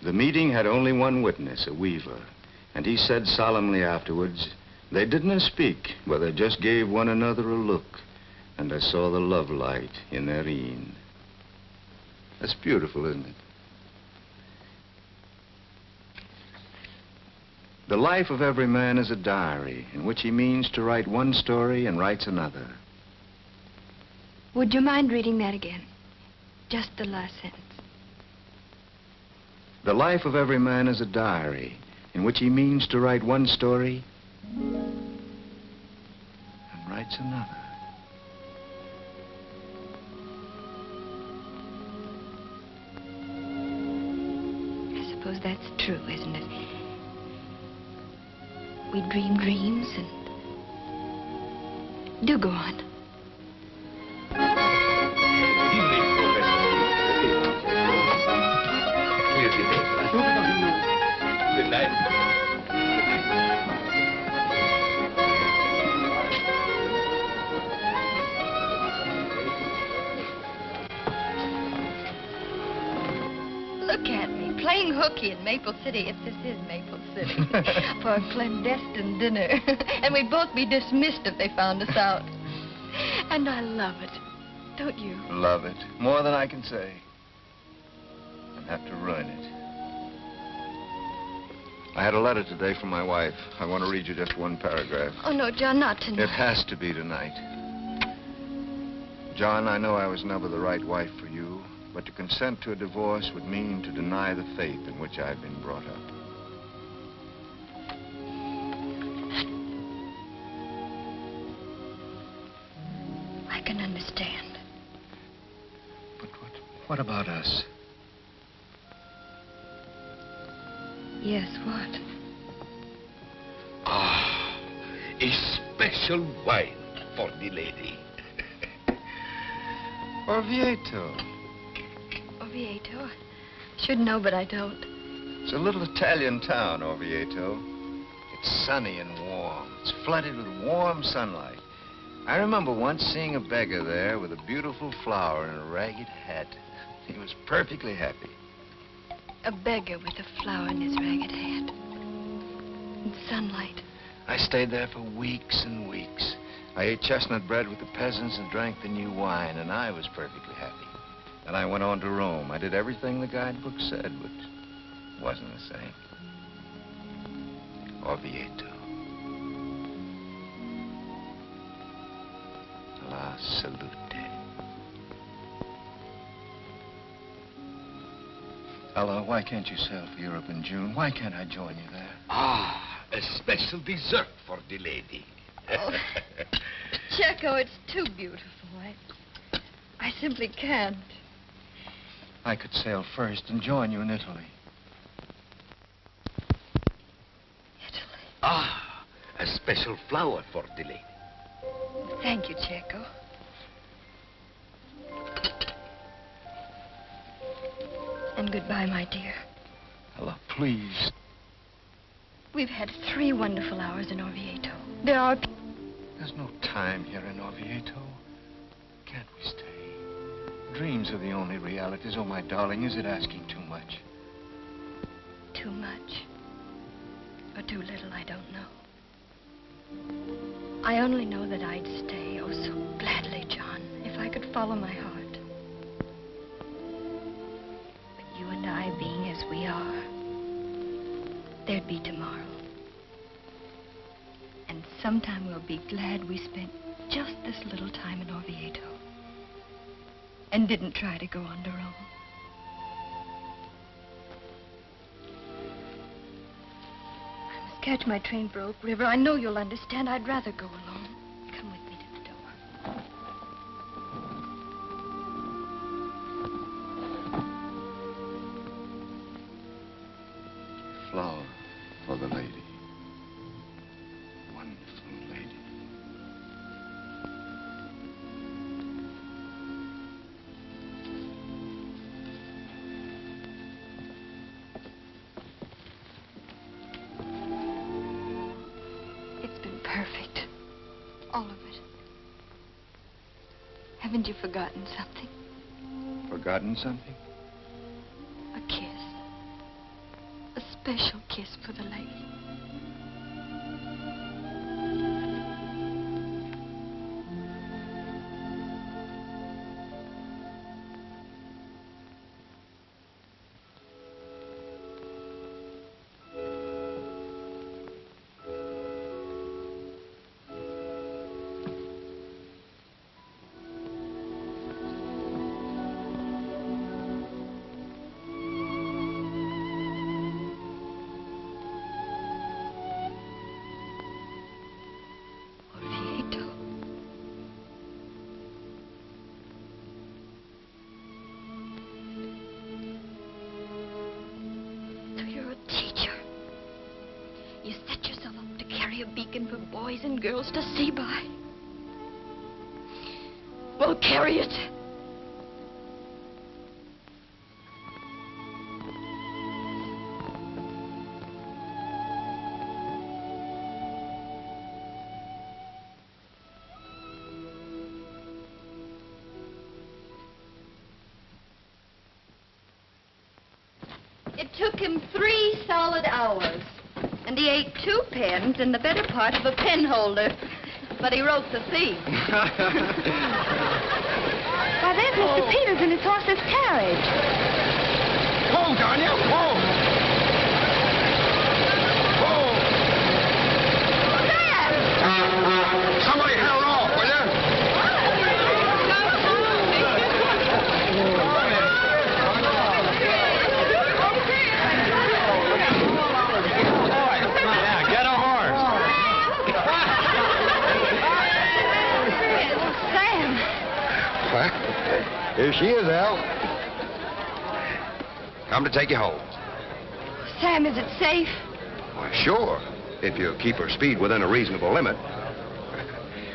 The meeting had only one witness, a weaver, and he said solemnly afterwards, they didn't speak, but they just gave one another a look, and I saw the love light in their een. That's beautiful, isn't it? The life of every man is a diary in which he means to write one story and writes another. Would you mind reading that again? Just the last sentence. The life of every man is a diary in which he means to write one story and writes another. I suppose that's true, isn't it? We dream dreams and... Do go on. Good night. Look at me, playing hooky in Maple City, if this is Maple City, for a clandestine dinner. And we'd both be dismissed if they found us out. And I love it, don't you? Love it. More than I can say. I'd have to ruin it. I had a letter today from my wife. I want to read you just one paragraph. Oh, no, John, not tonight. It has to be tonight. John, I know I was never the right wife for you, but to consent to a divorce would mean to deny the faith in which I've been brought up. I can understand. But what about us? Yes, what? Ah, a special wine for the lady. Orvieto. Oviedo? Should know, but I don't. It's a little Italian town, Orvieto. It's sunny and warm. It's flooded with warm sunlight. I remember once seeing a beggar there with a beautiful flower and a ragged hat. He was perfectly happy. A beggar with a flower in his ragged hat. In sunlight. I stayed there for weeks and weeks. I ate chestnut bread with the peasants and drank the new wine, and I was perfectly happy. Then I went on to Rome. I did everything the guidebook said, but it wasn't the same. Orvieto. La salute. Ella, why can't you sail for Europe in June? Why can't I join you there? Ah, a special dessert for the lady. Oh, Checo, it's too beautiful. I simply can't. I could sail first and join you in Italy. Ah, a special flower for the lady. Thank you, Checo. And goodbye, my dear. Ella, please. We've had 3 wonderful hours in Orvieto. There are... There's no time here in Orvieto. Can't we stay? Dreams are the only realities. Oh, my darling, is it asking too much? Too much. Or too little, I don't know. I only know that I'd stay, oh, so gladly, John, if I could follow my heart. But you and I being as we are, there'd be tomorrow. And sometime we'll be glad we spent just this little time in Orvieto and didn't try to go on to Rome. catch my train for Oak River, I know you'll understand. I'd rather go alone. Come with me to the door. Flower for the lady. Wonderful lady. It's been perfect. All of it. Haven't you forgotten something? Forgotten something? A kiss. A special kiss for the lady. For boys and girls to see by. Well, carry it. It took him 3 solid hours. And he ate 2 pens and the better part of a pen holder. But he wrote the theme. Why, there's Mr. Peters in his horse's carriage. Whoa, Daniel, whoa! Whoa! What's that? Somebody hail off, will you? Here she is, Al. Come to take you home. Sam, is it safe? Why, sure, if you keep her speed within a reasonable limit.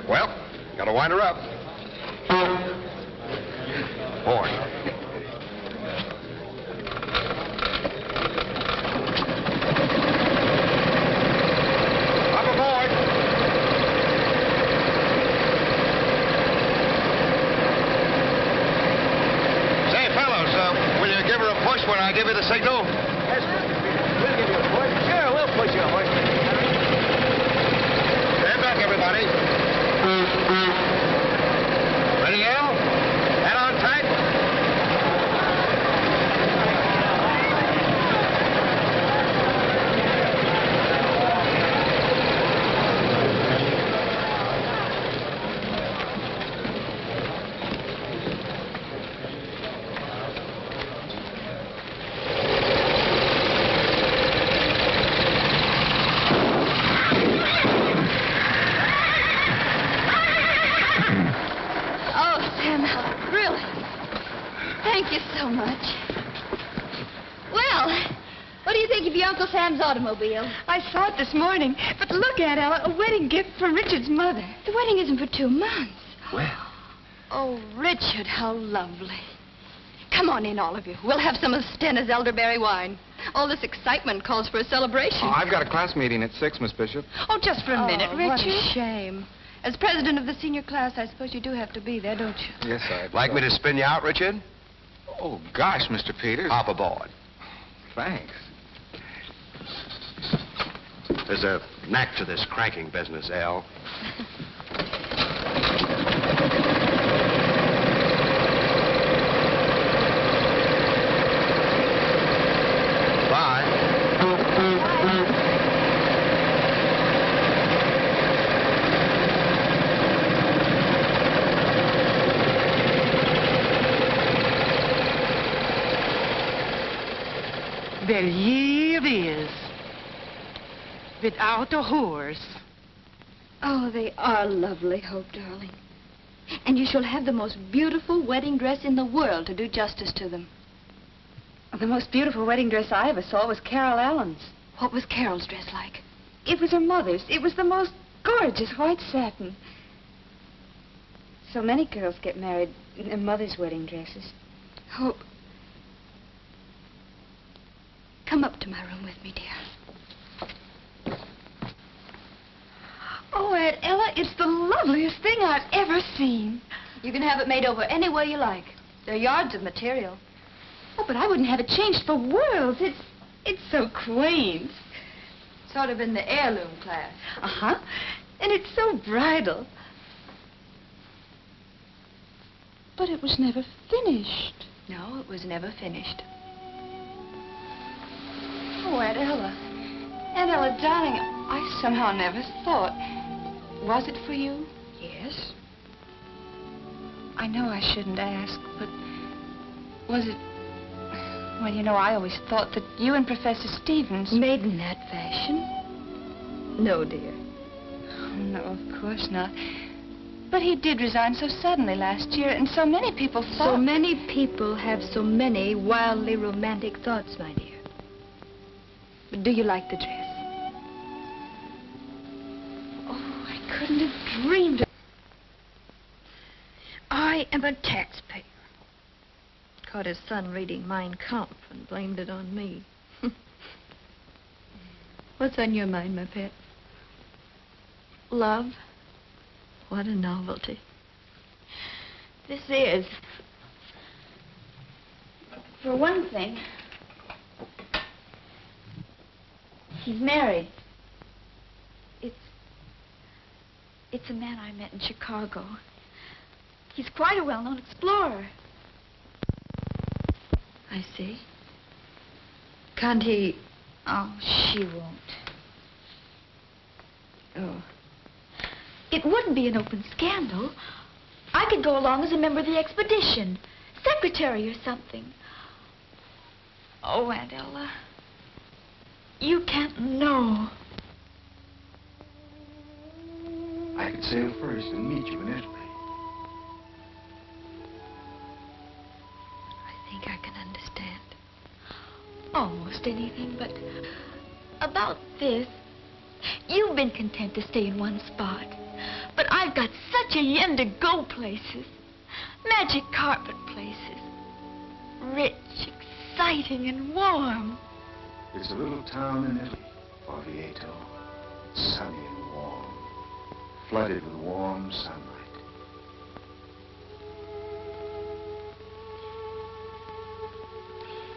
Well, gotta wind her up. Boy. Up aboard. Push when I give you the signal? Yes, we'll give you a push. Sure, we'll push you a push. Stand back, everybody. Ready, Al? Head on tight. Uncle Sam's automobile. I saw it this morning. But look at it, a wedding gift for Richard's mother. The wedding isn't for 2 months. Well. Oh, Richard, how lovely. Come on in, all of you. We'll have some of Stena's elderberry wine. All this excitement calls for a celebration. Oh, I've got a class meeting at 6, Miss Bishop. Oh, just for a minute, Richard. What Richard. a shame. As president of the senior class, I suppose you do have to be there, don't you? Yes, I'd Like me to spin you out, Richard? Oh, gosh, Mr. Peters. Hop aboard. Thanks. There's a knack to this cranking business, Al. Bye. Well, here it is. without a horse. Oh, they are lovely, Hope, darling. And you shall have the most beautiful wedding dress in the world to do justice to them. The most beautiful wedding dress I ever saw was Carol Allen's. What was Carol's dress like? It was her mother's. It was the most gorgeous white satin. So many girls get married in their mother's wedding dresses. Hope, come up to my room with me, dear. Oh, Aunt Ella, it's the loveliest thing I've ever seen. You can have it made over any way you like. There are yards of material. Oh, but I wouldn't have it changed for worlds. It's so quaint. Sort of in the heirloom class. Uh-huh. And it's so bridal. But it was never finished. No, it was never finished. Oh, Aunt Ella. Aunt Ella, darling, I somehow never thought. Was it for you? Yes. I know I shouldn't ask, but was it... Well, you know, I always thought that you and Professor Stevens... Made in that fashion? No, dear. Oh, no, of course not. But he did resign so suddenly last year, and so many people thought... So many people have so many wildly romantic thoughts, my dear. But do you like the dress? Oh, I couldn't have dreamed of... I am a taxpayer. Caught his son reading Mein Kampf and blamed it on me. What's on your mind, my pet? Love? What a novelty. This is. For one thing, he's married. It's a man I met in Chicago. He's quite a well-known explorer. I see. Can't he... Oh, she won't. Oh. It wouldn't be an open scandal. I could go along as a member of the expedition. Secretary or something. Oh, Aunt Ella. You can't know. I could sail first and meet you in Italy. I think I can understand. Almost anything, but about this, you've been content to stay in one spot. But I've got such a yen to go places. Magic carpet places. Rich, exciting, and warm. It's a little town in Italy, Orvieto. Sunny and warm. Flooded with warm sunlight.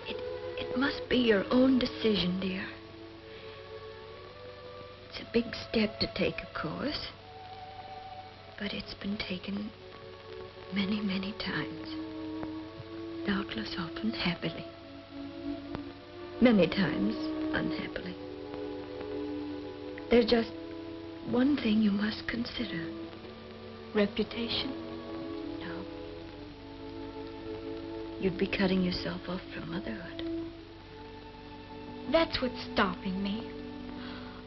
It must be your own decision, dear. It's a big step to take, of course. But it's been taken many, many times. Doubtless often happily. Many times unhappily. There's just one thing you must consider. Reputation? No. You'd be cutting yourself off from motherhood. That's what's stopping me.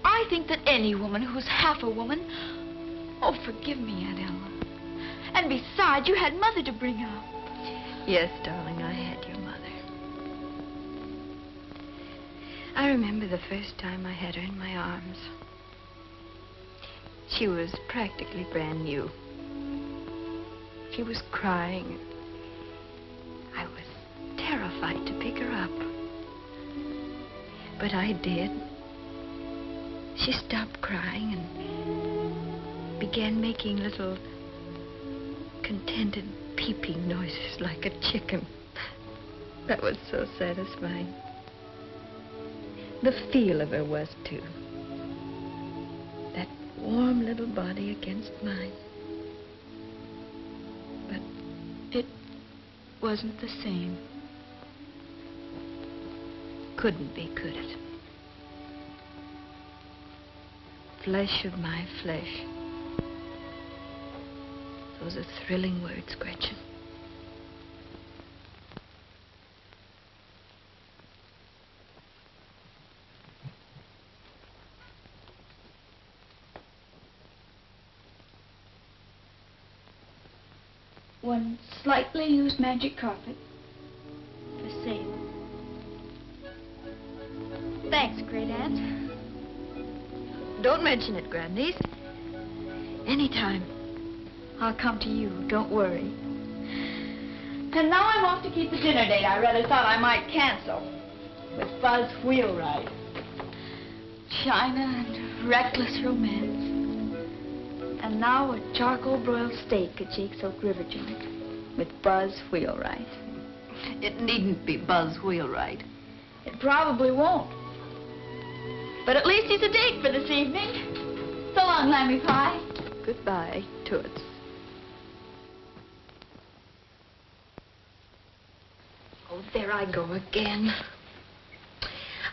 I think that any woman who's half a woman... Oh, forgive me, Aunt Ella. And besides, you had Mother to bring up. Yes, darling, I had your mother. I remember the first time I had her in my arms. She was practically brand new. She was crying. I was terrified to pick her up. But I did. She stopped crying and began making little contented peeping noises like a chicken. That was so satisfying. The feel of her was, too. That warm little body against mine. But it wasn't the same. Couldn't be, could it? Flesh of my flesh. Those are thrilling words, Gretchen. one slightly used magic carpet for sale. Thanks, great aunt. Don't mention it, grandniece. Anytime. I'll come to you, don't worry. And now I'm off to keep the dinner date I rather thought I might cancel with Buzz Wheelwright. China and reckless romance. And now a charcoal broiled steak at Jake's Oak River joint with Buzz Wheelwright. It needn't be Buzz Wheelwright. It probably won't. But at least he's a date for this evening. So long, Lammy Pie. Goodbye, Toots. Oh, there I go again.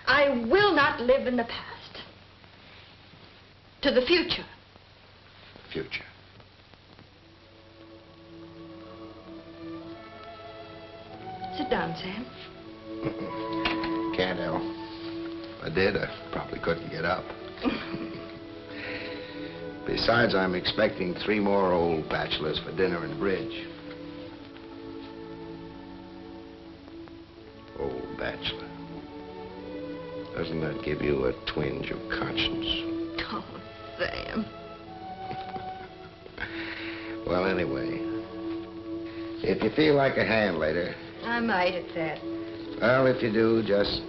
I will not live in the past. To the future. Future. Sit down, Sam. Can't help. If I did, I probably couldn't get up. Besides, I'm expecting 3 more old bachelors for dinner and bridge. Old bachelor. Doesn't that give you a twinge of conscience? Oh, Sam. Well, anyway, if you feel like a hand later, I might at that. well, if you do, just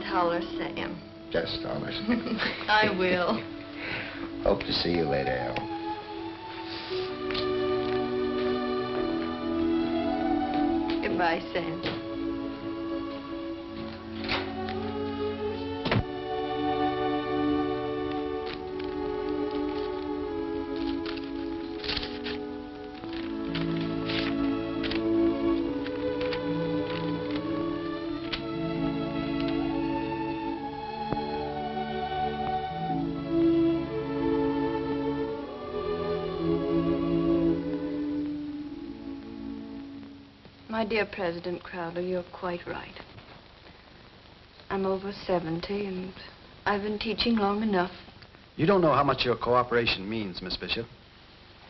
holler, Sam. Just holler. I will. Hope to see you later, Al. Goodbye, Sam. My dear President Crowder, you're quite right. I'm over 70, and I've been teaching long enough. You don't know how much your cooperation means, Miss Bishop.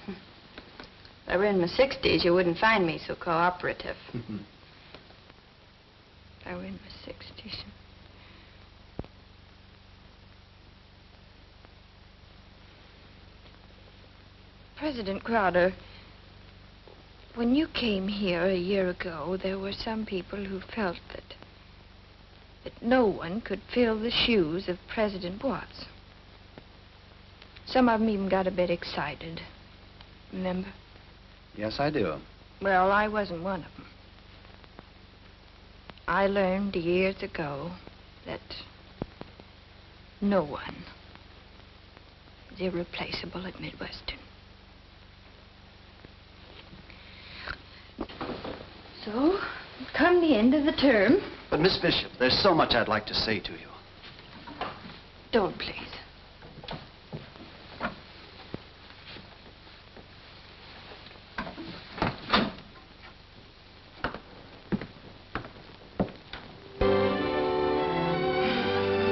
If I were in my 60s, you wouldn't find me so cooperative. If I were in my 60s. President Crowder, when you came here a year ago, there were some people who felt that no one could fill the shoes of President Watts. Some of them even got a bit excited. Remember? Yes, I do. Well, I wasn't one of them. I learned years ago that no one is irreplaceable at Midwestern. So, come the end of the term. But, Miss Bishop, there's so much I'd like to say to you. Don't, please.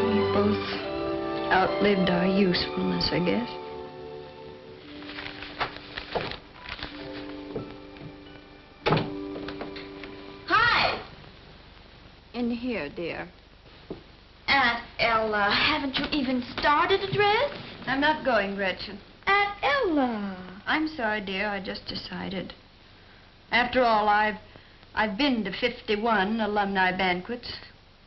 We both outlived our usefulness, I guess. In here, dear. Aunt Ella, haven't you even started a dress? I'm not going, Gretchen. Aunt Ella. I'm sorry, dear. I just decided. After all, I've been to 51 alumni banquets.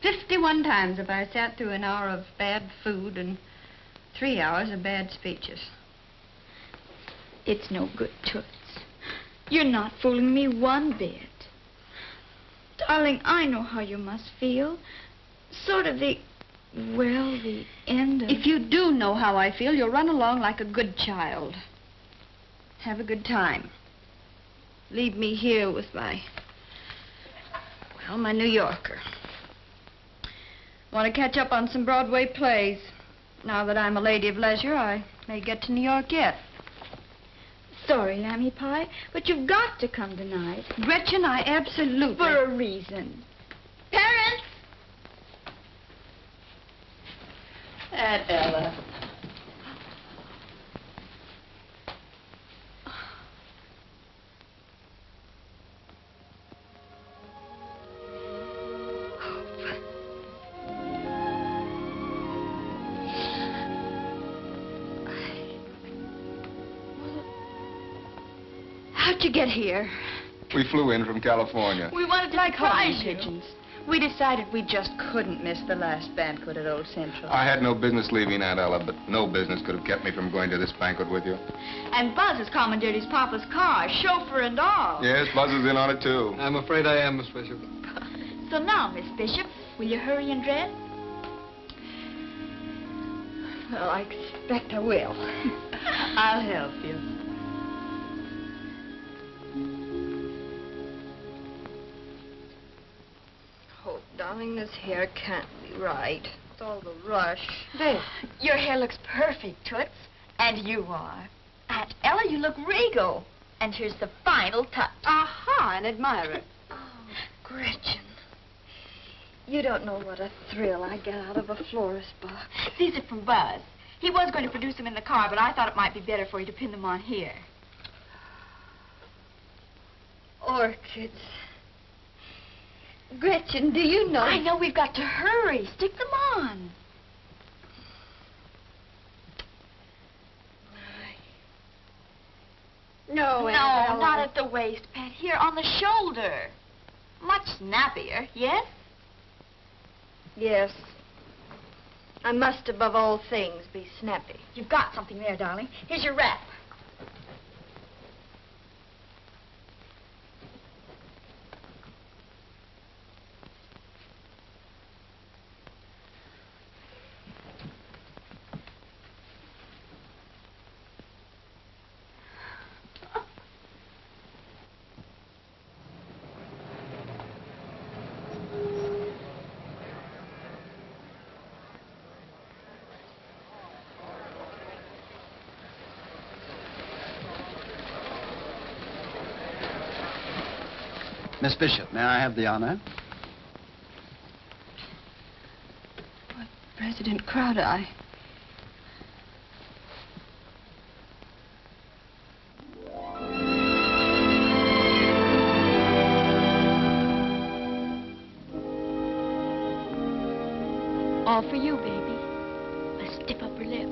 51 times have I sat through an hour of bad food and 3 hours of bad speeches. It's no good, Toots. You're not fooling me one bit. Darling, I know how you must feel. Sort of the end of... If you do know how I feel, you'll run along like a good child. Have a good time. Leave me here with my New Yorker. Want to catch up on some Broadway plays. Now that I'm a lady of leisure, I may get to New York yet. Sorry, Lammy Pie, but you've got to come tonight. Gretchen, I absolutely... For a reason. Parents! Aunt Ella. How'd you get here? We flew in from California. We wanted to Like surprise homing you. pigeons. We decided we just couldn't miss the last banquet at Old Central. I had no business leaving, Aunt Ella, but no business could have kept me from going to this banquet with you. And Buzz has commandeered his papa's car, chauffeur and all. Yes, Buzz is in on it, too. I'm afraid I am, Miss Bishop. So now, Miss Bishop, will you hurry and dress? Well, I expect I will. I'll help you. Oh, darling, this hair can't be right. It's all the rush. There. Your hair looks perfect, Toots. And you are. Aunt Ella, you look regal. And here's the final touch. Aha, an admirer. Gretchen. You don't know what a thrill I get out of a florist box. These are from Buzz. He was going to produce them in the car, but I thought it might be better for you to pin them on here. Orchids. Gretchen, do you know... I know we've got to hurry. Stick them on. No, Aunt No, Ella. not at the waist, Pet. Here, on the shoulder. Much snappier, yes? Yes. I must, above all things, be snappy. You've got something there, darling. Here's your wrap. Miss Bishop, may I have the honor? President Crowdeye. All for you, baby. A stiff upper lip.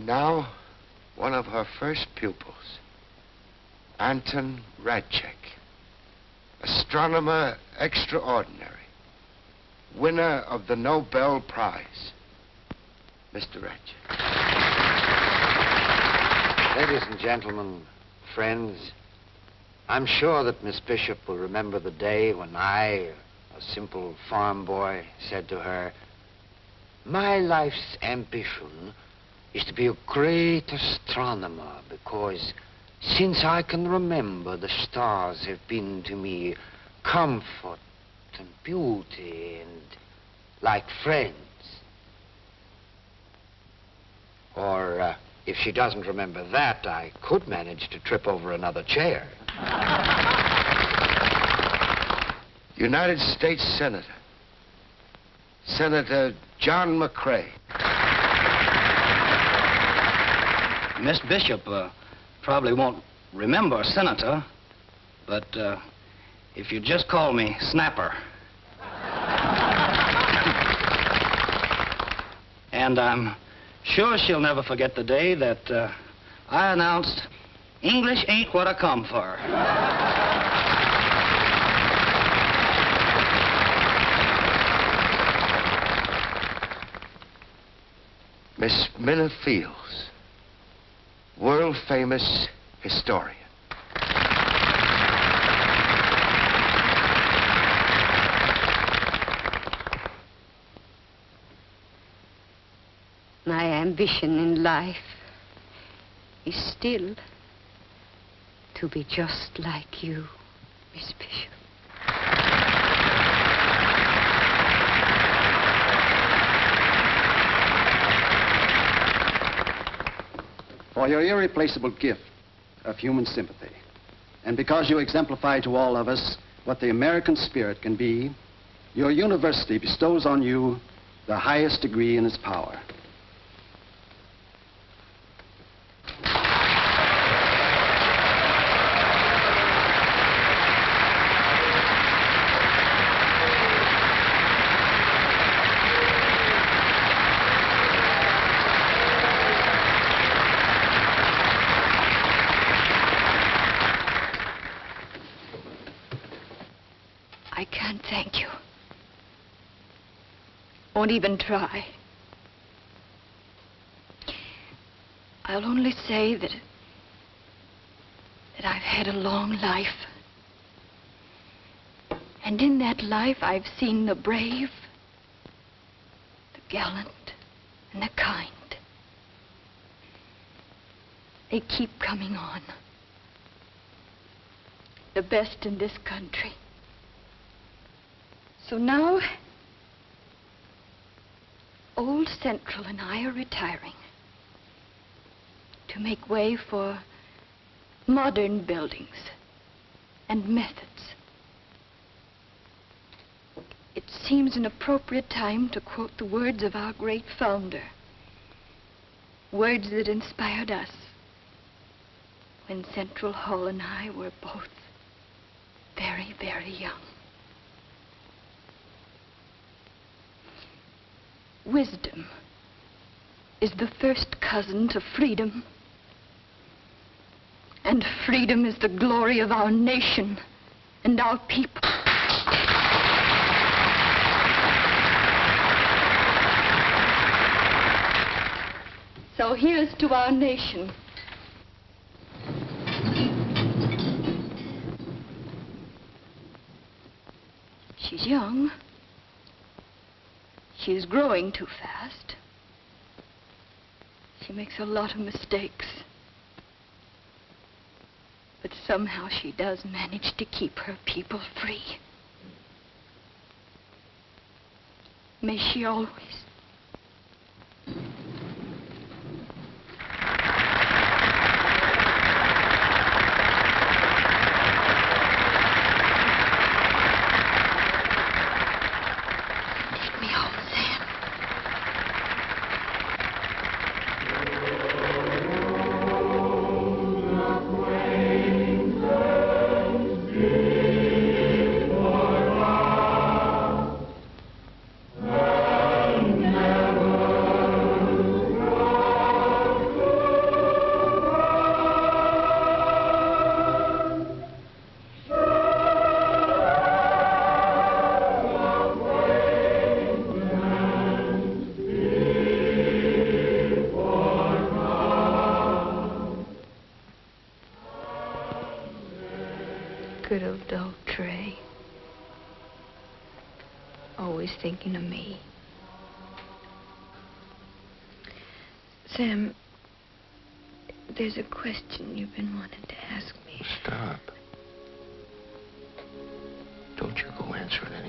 Now, one of her first pupils, Anton Radchek, astronomer extraordinary, winner of the Nobel Prize. Mr. Radchek. Ladies and gentlemen, friends, I'm sure that Miss Bishop will remember the day when I, a simple farm boy, said to her, "My life's ambition is to be a great astronomer because since I can remember, the stars have been to me comfort and beauty and like friends." Or, if she doesn't remember that, I could manage to trip over another chair. United States Senator, Senator John McCrae. Miss Bishop probably won't remember Senator, but if you just call me Snapper. And I'm sure she'll never forget the day that I announced, English ain't what I come for. Miss Minna Fields, world-famous historian. My ambition in life is still to be just like you, Miss Bishop. For your irreplaceable gift of human sympathy, and because you exemplify to all of us what the American spirit can be, your university bestows on you the highest degree in its power. I can't thank you. Won't even try. I'll only say that I've had a long life. And in that life, I've seen the brave, the gallant, and the kind. They keep coming on. The best in this country. So now, Old Central and I are retiring to make way for modern buildings and methods. It seems an appropriate time to quote the words of our great founder, words that inspired us when Central Hall and I were both very, very young. Wisdom is the first cousin to freedom. And freedom is the glory of our nation and our people. So here's to our nation. She's young. She's growing too fast. She makes a lot of mistakes. But somehow she does manage to keep her people free. May she always. Good old dog Trey. Always thinking of me. Sam, there's a question you've been wanting to ask me. Stop. Don't you go answering any